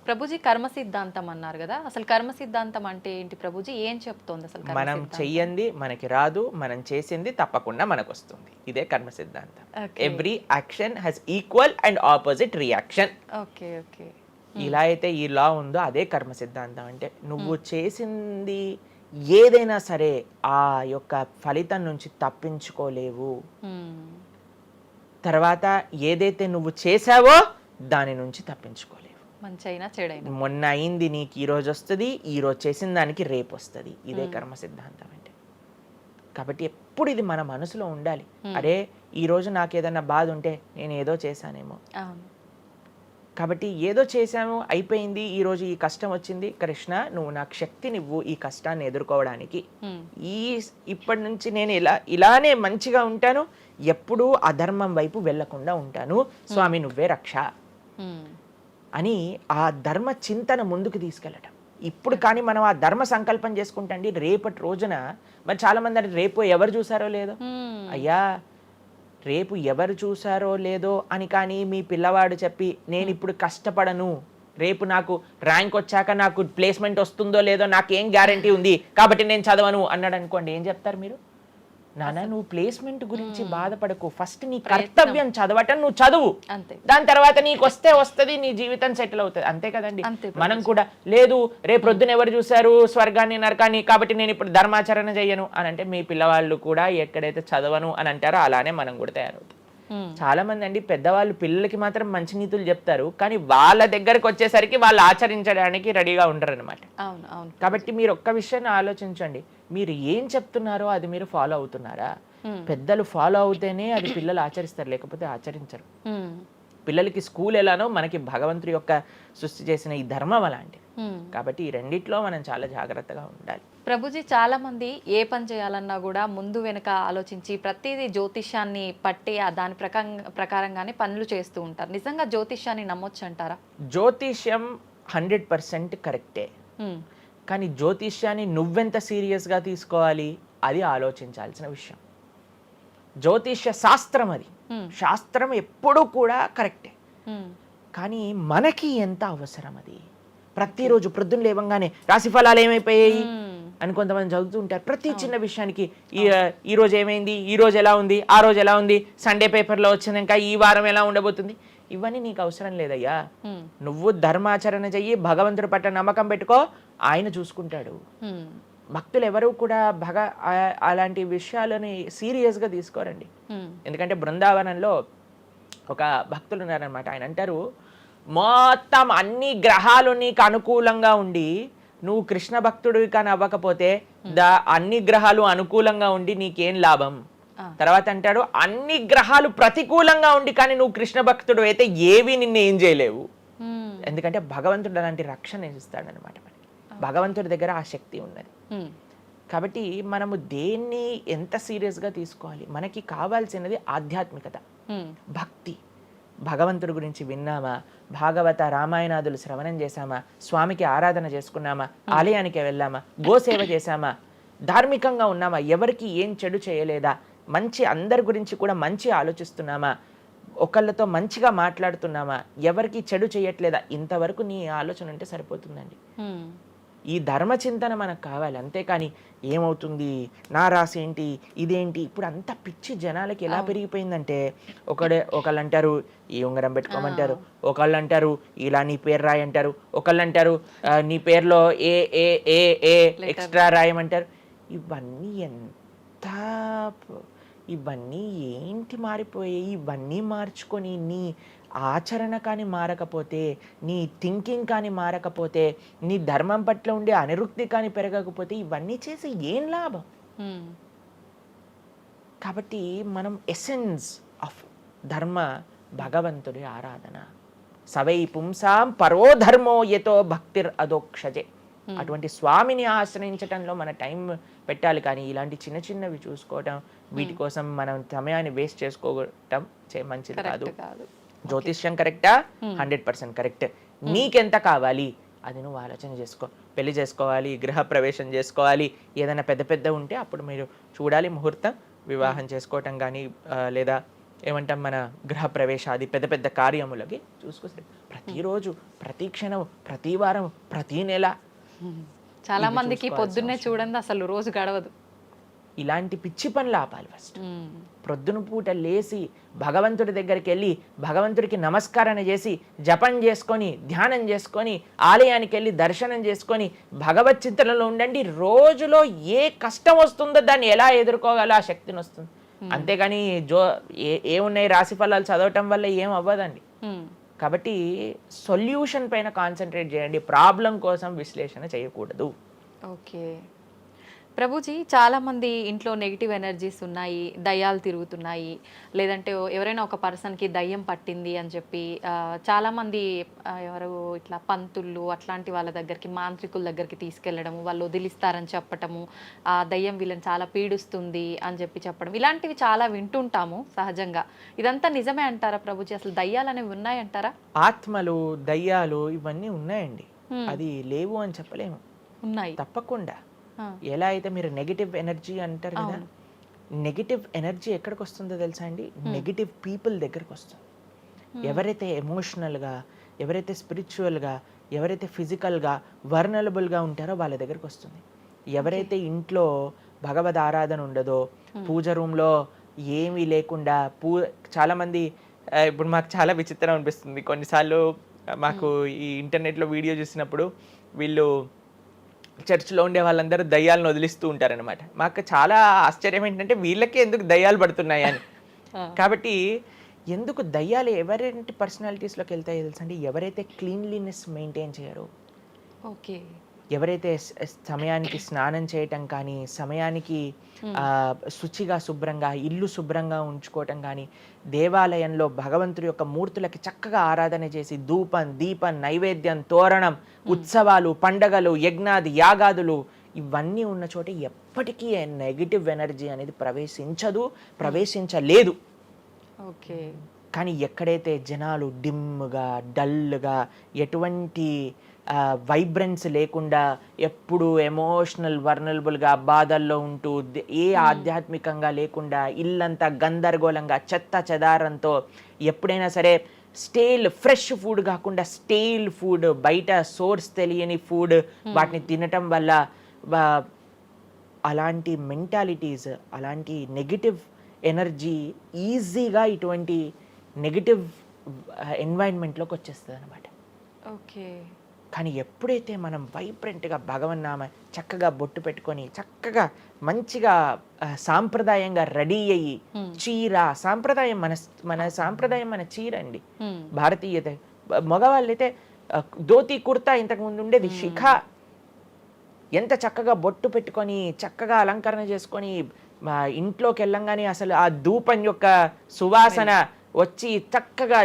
ప్రభుజీ కర్మ సిద్ధాంతం అన్నారు కదా, అసలు కర్మ సిద్ధాంతం అంటే ఏంటి ప్రభుజీ? ఏం చెప్తోంది అసలు? మనం చెయ్యంది మనకి రాదు, మనం చేసింది తప్పకుండా మనకు వస్తుంది. ఇదే కర్మ సిద్ధాంతం. Every action has equal and opposite reaction. ఇలా అయితే ఈ లా ఉందో అదే కర్మ సిద్ధాంతం. అంటే నువ్వు చేసింది ఏదైనా సరే ఆ యొక్క ఫలితం నుంచి తప్పించుకోలేవు. తర్వాత ఏదైతే నువ్వు చేసావో దాని నుంచి తప్పించుకోలేవు. మంచైనా చెడైనా, మొన్న అయింది నీకు ఈ రోజు వస్తుంది, ఈ రోజు చేసిన దానికి రేపు వస్తుంది. ఇదే కర్మ సిద్ధాంతం అంటే. కాబట్టి ఎప్పుడు ఇది మన మనసులో ఉండాలి. అరే ఈ రోజు నాకు ఏదైనా బాధ ఉంటే నేను ఏదో చేశానేమో, కాబట్టి ఏదో చేశాము అయిపోయింది, ఈ రోజు ఈ కష్టం వచ్చింది, కృష్ణ నువ్వు నాకు శక్తినివ్వు ఈ కష్టాన్ని ఎదుర్కోవడానికి. ఇప్పటి నుంచి నేను ఇలానే మంచిగా ఉంటాను, ఎప్పుడూ అధర్మం వైపు వెళ్లకుండా ఉంటాను, స్వామి నువ్వే రక్ష అని ఆ ధర్మ చింతన ముందుకు తీసుకెళ్ళటం. ఇప్పుడు కానీ మనం ఆ ధర్మ సంకల్పం చేసుకుంటండి, రేపటి రోజున మరి చాలా మంది రేపు ఎవరు చూసారో లేదో, అయ్యా రేపు ఎవరు చూసారో లేదో అని కానీ మీ పిల్లవాడు చెప్పి నేను ఇప్పుడు కష్టపడను, రేపు నాకు ర్యాంక్ వచ్చాక నాకు ప్లేస్మెంట్ వస్తుందో లేదో నాకేం గ్యారంటీ ఉంది కాబట్టి నేను చదవను అన్నాడు అనుకోండి, ఏం చెప్తారు మీరు? నాన్న నువ్వు ప్లేస్మెంట్ గురించి బాధపడకు, ఫస్ట్ నీ కర్తవ్యం చదవటం నువ్వు చదువు, దాని తర్వాత నీకు వస్తుంది, నీ జీవితం సెటిల్ అవుతుంది. అంతే కదండి. మనం కూడా లేదు రేపు ప్రొద్దున ఎవరు చూసారు స్వర్గాన్ని నరకాన్ని కాబట్టి నేను ఇప్పుడు ధర్మాచరణ చెయ్యను అని అంటే మీ పిల్లవాళ్ళు కూడా ఎక్కడైతే చదవను అని అంటారో అలానే మనం కూడా తయారవుతాం. చాలా మంది అండి పెద్దవాళ్ళు పిల్లలకి మాత్రం మంచి నీతులు చెప్తారు, కానీ వాళ్ళ దగ్గరకు వచ్చేసరికి వాళ్ళు ఆచరించడానికి రెడీగా ఉండరు అనమాట. అవును అవును. కాబట్టి మీరు ఒక్క విషయాన్ని ఆలోచించండి, మీరు ఏం చెప్తున్నారో అది మీరు ఫాలో అవుతున్నారా? పెద్దలు ఫాలో అవుతేనే అది పిల్లలు ఆచరిస్తారు, లేకపోతే ఆచరించరు. పిల్లలకి స్కూల్ ఎలానో మనకి భగవంతుడి యొక్క సృష్టి చేసిన ఈ ధర్మం అలాంటి. కాబట్టి ఈ రెండిట్లో మనం చాలా జాగ్రత్తగా ఉండాలి. ప్రభుజీ, చాలా మంది ఏ పని చేయాలన్నా కూడా ముందు వెనక ఆలోచించి ప్రతిదీ జ్యోతిష్యాన్ని పట్టి దాని ప్రకారంగానే పనులు చేస్తూ ఉంటారు. నిజంగా జ్యోతిష్యాన్ని నమ్మొచ్చు అంటారా? జ్యోతిష్యం 100% కరెక్టే, కానీ జ్యోతిష్యాన్ని నువ్వెంత సీరియస్గా తీసుకోవాలి అది ఆలోచించాల్సిన విషయం. జ్యోతిష్య శాస్త్రం అది, శాస్త్రం ఎప్పుడూ కూడా కరెక్టే, కానీ మనకి ఎంత అవసరం అది. ప్రతిరోజు ప్రొద్దున లేవంగానే రాశి ఫలాలు ఏమైపోయాయి అని కొంతమంది చదువుతూ ఉంటారు. ప్రతి చిన్న విషయానికి ఈ రోజు ఏమైంది, ఈ రోజు ఎలా ఉంది, ఆ రోజు ఎలా ఉంది, సండే పేపర్లో వచ్చింది, ఇంకా ఈ వారం ఎలా ఉండబోతుంది, ఇవన్నీ నీకు అవసరం లేదయ్యా. నువ్వు ధర్మాచరణ చెయ్యి, భగవంతుడి పట్ల నమ్మకం పెట్టుకో, ఆయన చూసుకుంటాడు. భక్తులు ఎవరు కూడా అలాంటి విషయాలని సీరియస్గా తీసుకోరండి. ఎందుకంటే బృందావనంలో ఒక భక్తులు ఉన్నారనమాట. ఆయన అంటారు, మొత్తం అన్ని గ్రహాలు నీకు అనుకూలంగా ఉండి నువ్వు కృష్ణ భక్తుడివి కానీ అవ్వకపోతే అన్ని గ్రహాలు అనుకూలంగా ఉండి నీకేం లాభం. తర్వాత అంటాడు, అన్ని గ్రహాలు ప్రతికూలంగా ఉండి కానీ నువ్వు కృష్ణ భక్తుడు అయితే ఏవి నిన్ను ఏం చేయలేవు. ఎందుకంటే భగవంతుడు అలాంటి రక్షణ ఇస్తాడనమాట. భగవంతుడి దగ్గర ఆ శక్తి ఉన్నది. కాబట్టి మనము దేన్ని ఎంత సీరియస్గా తీసుకోవాలి? మనకి కావాల్సినది ఆధ్యాత్మికత, భక్తి. భగవంతుడి గురించి విన్నామా, భాగవత రామాయణాదులు శ్రవణం చేశామా, స్వామికి ఆరాధన చేసుకున్నామా, ఆలయానికి వెళ్ళామా, గోసేవ చేశామా, ధార్మికంగా ఉన్నామా, ఎవరికి ఏం చెడు చేయలేదా, మంచి అందరి గురించి కూడా మంచి ఆలోచిస్తున్నామా, ఒకళ్ళతో మంచిగా మాట్లాడుతున్నామా, ఎవరికి చెడు చేయట్లేదా, ఇంతవరకు నీ ఆలోచన ఉంటే సరిపోతుందండి. ఈ ధర్మచింతన మనకు కావాలి, అంతేకాని ఏమవుతుంది, నా రాసి ఏంటి, ఇదేంటి. ఇప్పుడు అంత పిచ్చి జనాలకి ఎలా పెరిగిపోయిందంటే, ఒకళ్ళు అంటారు ఈ ఉంగరం పెట్టుకోమంటారు, ఒకళ్ళు అంటారు ఇలా నీ పేరు రాయి అంటారు, ఒకళ్ళు అంటారు నీ పేరులో ఏ ఏ ఏ ఏ ఎక్స్ట్రా రాయమంటారు. ఇవన్నీ ఏంటి మారిపోయాయి? ఇవన్నీ మార్చుకొని నీ ఆచరణ కానీ మారకపోతే, నీ థింకింగ్ కానీ మారకపోతే, నీ ధర్మం పట్ల ఉండే అనిరుక్తి కానీ పెరగకపోతే ఇవన్నీ చేసి ఏం లాభం? కాబట్టి మనం ఎసెన్స్ ఆఫ్ ధర్మ భగవంతుడి ఆరాధన. సవై పుంసాం పరో ధర్మో యతో భక్తిర్ అదోక్షజే. అటువంటి స్వామిని ఆశ్రయించటంలో మన టైం పెట్టాలి, కానీ ఇలాంటి చిన్న చిన్నవి చూసుకోవటం, వీటి కోసం మనం సమయాన్ని వేస్ట్ చేసుకోవటం మంచిది కాదు. జ్యోతిష్యం కరెక్టా? 100% కరెక్ట్. నీకెంత కావాలి అది నువ్వు ఆలోచన చేసుకో. పెళ్లి చేసుకోవాలి, గృహ ప్రవేశం చేసుకోవాలి, ఏదైనా పెద్ద పెద్ద ఉంటే అప్పుడు మీరు చూడాలి ముహూర్తం, వివాహం చేసుకోవటం కానీ లేదా ఏమంటాం మన గృహ ప్రవేశాది పెద్ద పెద్ద కార్యములకి చూసుకొస్తే ప్రతిరోజు, ప్రతి క్షణం, ప్రతి వారం, ప్రతి నెల. చాలా మందికి పొద్దున్నే చూడండి అసలు రోజు గడవదు. ఇలాంటి పిచ్చి పనులు ఆపాలి. ఫస్ట్ ప్రొద్దున పూట లేచి భగవంతుడి దగ్గరికి వెళ్ళి భగవంతుడికి నమస్కారం చేసి జపం చేసుకొని ధ్యానం చేసుకొని ఆలయానికి వెళ్ళి దర్శనం చేసుకొని భగవత్ చింతనలో ఉండండి. రోజులో ఏ కష్టం వస్తుందో దాన్ని ఎలా ఎదుర్కోగల ఆ శక్తిని వస్తుంది. అంతేగాని ఏమున్నాయి రాశి ఫలాలు చదవటం వల్ల ఏం అవ్వదండి. కాబట్టి సొల్యూషన్ పైన కాన్సన్ట్రేట్ చేయండి, ప్రాబ్లం కోసం విశ్లేషణ చేయకూడదు. ఓకే ప్రభుజీ, చాలామంది ఇంట్లో నెగిటివ్ ఎనర్జీస్ ఉన్నాయి, దయ్యాలు తిరుగుతున్నాయి, లేదంటే ఎవరైనా ఒక పర్సన్కి దయ్యం పట్టింది అని చెప్పి చాలామంది ఎవరు ఇట్లా పంతుళ్ళు అట్లాంటి వాళ్ళ దగ్గరికి, మాంత్రికుల దగ్గరికి తీసుకెళ్ళడము, వాళ్ళు వదిలిస్తారని చెప్పటము, ఆ దయ్యం వీళ్ళని చాలా పీడిస్తుంది అని చెప్పడం, ఇలాంటివి చాలా వింటుంటాము సహజంగా. ఇదంతా నిజమే అంటారా ప్రభుజీ? అసలు దయ్యాలు అనేవి ఉన్నాయంటారా? ఆత్మలు, దయ్యాలు ఇవన్నీ ఉన్నాయండి, అది లేవు అని చెప్పలేము, ఉన్నాయి తప్పకుండా. ఎలా అయితే మీరు నెగిటివ్ ఎనర్జీ అంటారు కదా, నెగిటివ్ ఎనర్జీ ఎక్కడికి వస్తుందో తెలుసా అండి? నెగిటివ్ పీపుల్ దగ్గరికి వస్తుంది. ఎవరైతే ఎమోషనల్గా, ఎవరైతే స్పిరిచువల్గా, ఎవరైతే ఫిజికల్గా వర్నలబుల్గా ఉంటారో వాళ్ళ దగ్గరికి వస్తుంది. ఎవరైతే ఇంట్లో భగవద్ ఆరాధన ఉండదో, పూజ రూమ్లో ఏమీ లేకుండా చాలామంది, ఇప్పుడు మాకు చాలా విచిత్రం అనిపిస్తుంది కొన్నిసార్లు, మాకు ఈ ఇంటర్నెట్లో వీడియో చూసినప్పుడు వీళ్ళు చర్చిలో ఉండే వాళ్ళందరూ దయ్యాలను వదిలిస్తూ ఉంటారనమాట. మాకు చాలా ఆశ్చర్యం ఏంటంటే వీళ్ళకే ఎందుకు దయ్యాలు పడుతున్నాయి అని. కాబట్టి ఎందుకు దయ్యాలు ఎవరింటి పర్సనాలిటీస్లోకి వెళ్తాయో తెలుసండి, ఎవరైతే క్లీన్లీనెస్ మెయింటైన్ చేయరో, ఓకే. ఎవరైతే సమయానికి స్నానం చేయటం కానీ, సమయానికి శుచిగా శుభ్రంగా ఇల్లు శుభ్రంగా ఉంచుకోవటం కానీ, దేవాలయంలో భగవంతుడి యొక్క మూర్తులకి చక్కగా ఆరాధన చేసి ధూపం దీపం నైవేద్యం తోరణం ఉత్సవాలు పండగలు యజ్ఞాది యాగాదులు ఇవన్నీ ఉన్న చోట ఎప్పటికీ నెగిటివ్ ఎనర్జీ అనేది ప్రవేశించలేదు. ఓకే. కానీ ఎక్కడైతే జనాలు డిమ్గా డల్గా ఎటువంటి వైబ్రెన్స్ లేకుండా ఎప్పుడు ఎమోషనల్ వర్నరబుల్గా బాధల్లో ఉంటూ ఆధ్యాత్మికంగా లేకుండా ఇల్లంతా గందరగోళంగా చెత్త చెదారంతో ఎప్పుడైనా సరే ఫ్రెష్ ఫుడ్ కాకుండా స్టేల్ ఫుడ్, బయట సోర్స్ తెలియని ఫుడ్ వాటిని తినటం వల్ల అలాంటి మెంటాలిటీస్, అలాంటి నెగిటివ్ ఎనర్జీ ఈజీగా ఇటువంటి నెగిటివ్ ఎన్వైరన్మెంట్లోకి వచ్చేస్తుంది అనమాట. ఓకే. కానీ ఎప్పుడైతే మనం వైబ్రెంట్గా భగవన్నామ చక్కగా బొట్టు పెట్టుకొని చక్కగా మంచిగా సాంప్రదాయంగా రెడీ అయ్యి చీర సాంప్రదాయం మన సాంప్రదాయం మన చీర అండి. భారతీయత మగవాళ్ళైతే ధోతి కుర్తా ఇంతకుముందు ఉండేది, శిఖ ఎంత చక్కగా బొట్టు పెట్టుకొని చక్కగా అలంకరణ చేసుకొని ఇంట్లోకి వెళ్ళంగానే అసలు ఆ ధూపం యొక్క సువాసన వచ్చి చక్కగా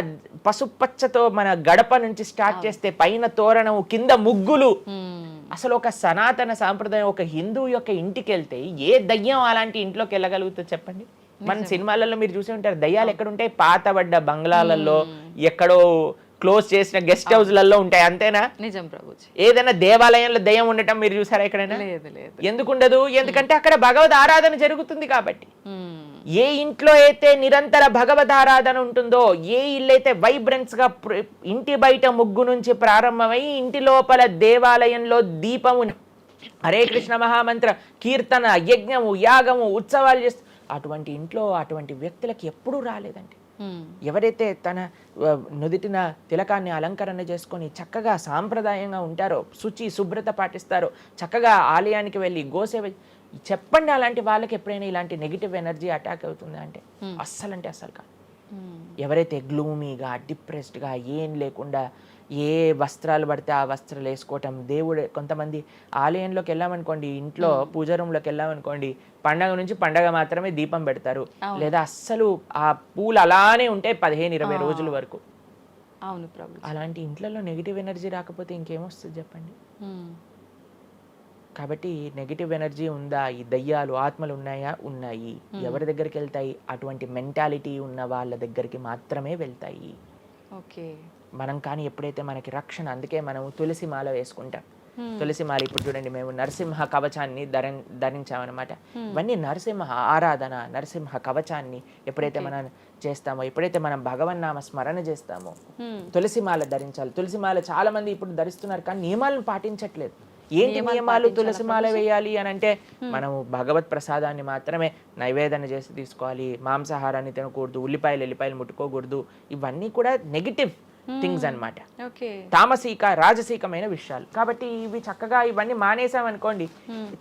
పసుపచ్చతో మన గడప నుంచి స్టార్ట్ చేస్తే పైన తోరణం కింద ముగ్గులు, అసలు ఒక సనాతన సాంప్రదాయం ఒక హిందువు యొక్క ఇంటికి వెళ్తే ఏ దయ్యం అలాంటి ఇంట్లోకి వెళ్ళగలుగుతుంది చెప్పండి? మన సినిమాలలో మీరు చూసి ఉంటారు, దయ్యాలు ఎక్కడుంటాయి? పాతబడ్డ బంగ్లాలలో ఎక్కడో క్లోజ్ చేసిన గెస్ట్ హౌస్లలో ఉంటాయి, అంతేనా? నిజం ప్రభుజీ. ఏదైనా దేవాలయంలో దయ్యం ఉండటం మీరు చూసారా ఎక్కడైనా? లేదు. ఎందుకు ఉండదు? ఎందుకంటే అక్కడ భగవద్ ఆరాధన జరుగుతుంది కాబట్టి. ఏ ఇంట్లో అయితే నిరంతర భగవద్ ఆరాధన ఉంటుందో, ఏ ఇల్లు అయితే వైబ్రెన్స్ గా ఇంటి బయట ముగ్గు నుంచి ప్రారంభమై ఇంటి లోపల దేవాలయంలో దీపము హరే కృష్ణ మహామంత్ర కీర్తన యజ్ఞము యాగము ఉత్సవాలు చేస్తూ అటువంటి ఇంట్లో అటువంటి వ్యక్తులకి ఎప్పుడూ రాలేదండి. ఎవరైతే తన నుదిటిన తిలకాన్ని అలంకరణ చేసుకొని చక్కగా సాంప్రదాయంగా ఉంటారో, శుచి శుభ్రత పాటిస్తారో, చక్కగా ఆలయానికి వెళ్ళి గోసేవ చెప్పండి, అలాంటి వాళ్ళకి ఎప్పుడైనా ఇలాంటి నెగిటివ్ ఎనర్జీ అటాక్ అవుతుంది అంటే అస్సలు కాదు. ఎవరైతే గ్లూమీగా డిప్రెస్డ్గా ఏం లేకుండా ఏ వస్త్రాలు పడితే ఆ వస్త్రాలు వేసుకోవటం, దేవుడు కొంతమంది ఆలయంలోకి వెళ్ళామనుకోండి, ఇంట్లో పూజ రూమ్లోకి వెళ్ళామనుకోండి, పండగ నుంచి పండగ మాత్రమే దీపం పెడతారు, లేదా అస్సలు ఆ పూలు అలానే ఉంటాయి 15-20 రోజుల వరకు. అవును ప్రభు. అలాంటి ఇంట్లలో నెగిటివ్ ఎనర్జీ రాకపోతే ఇంకేమొస్తుంది చెప్పండి? కాబట్టి నెగిటివ్ ఎనర్జీ ఉందా? ఈ దయ్యాలు ఆత్మలు ఉన్నాయా? ఉన్నాయి. ఎవరి దగ్గరికి వెళ్తాయి? అటువంటి మెంటాలిటీ ఉన్న వాళ్ళ దగ్గరికి మాత్రమే వెళ్తాయి. ఓకే. మనం కానీ ఎప్పుడైతే మనకి రక్షణ, అందుకే మనం తులసి మాల వేసుకుంటాం. తులసి మాల ఇప్పుడు చూడండి, మేము నరసింహ కవచాన్ని ధరించామన్నమాట. ఇవన్నీ నరసింహ ఆరాధన, నరసింహ కవచాన్ని ఎప్పుడైతే మనం చేస్తామో, ఎప్పుడైతే మనం భగవన్నామ స్మరణ చేస్తామో తులసి మాల ధరించాలి. తులసి మాల చాలా మంది ఇప్పుడు ధరిస్తున్నారు కానీ నియమాలను పాటించట్లేదు. ఏంటి నియమాలు? తులసి మాల వేయాలి అని అంటే మనము భగవత్ ప్రసాదాన్ని మాత్రమే నైవేదన చేసి తీసుకోవాలి, మాంసాహారాన్ని తినకూడదు, ఎల్లిపాయలు ముట్టుకోకూడదు. ఇవన్నీ కూడా నెగిటివ్ థింగ్స్ అన్నమాట, తామసిక రాజసీకమైన విషయాలు. కాబట్టి ఇవి చక్కగా ఇవన్నీ మానేసామనుకోండి.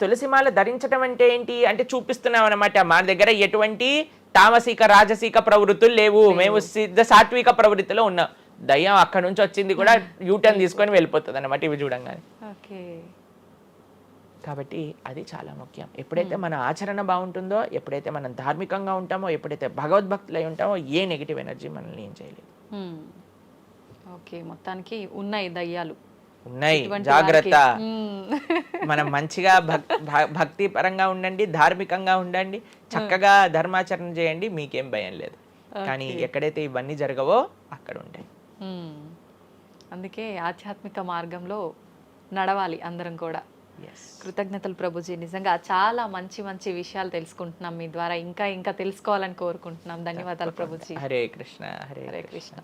తులసిమాల ధరించడం అంటే ఏంటి అంటే చూపిస్తున్నాం అనమాట, మా దగ్గర ఎటువంటి తామసిక రాజసీక ప్రవృత్తులు లేవు, మేము సిద్ధ సాత్విక ప్రవృత్తిలో ఉన్నాం. దయ్యం అక్కడ నుంచి వచ్చింది కూడా యూటర్న్ తీసుకొని వెళ్ళిపోతుంది అన్నమాట ఇవి చూడంగానే. కాబట్టి అది చాలా ముఖ్యం. ఎప్పుడైతే మన ఆచరణ బాగుంటుందో, ఎప్పుడైతే మనం ధార్మికంగా ఉంటామో, ఎప్పుడైతే భగవద్భక్తులై ఉంటామో, ఏ నెగిటివ్ ఎనర్జీ మనల్ని ఏం చేయలేదు. ఓకే. మొత్తానికి ఉన్నాయి దయ్యాలు, ఉన్నాయి, జాగ్రత్త. మనం మంచిగా భక్తి పరంగా ఉండండి, ధార్మికంగా ఉండండి, చక్కగా ధర్మాచరణ చేయండి, మీకేం భయం లేదు. కానీ ఎక్కడైతే ఇవన్నీ జరగవో అక్కడ ఉంటాయి. అందుకే ఆధ్యాత్మిక మార్గంలో నడవాలి అందరం కూడా. కృతజ్ఞతలు ప్రభుజీ, నిజంగా చాలా మంచి మంచి విషయాలు తెలుసుకుంటున్నాం మీ ద్వారా. ఇంకా తెలుసుకోవాలని కోరుకుంటున్నాం. ధన్యవాదాలు ప్రభుజీ. హరే కృష్ణ. హరే కృష్ణ.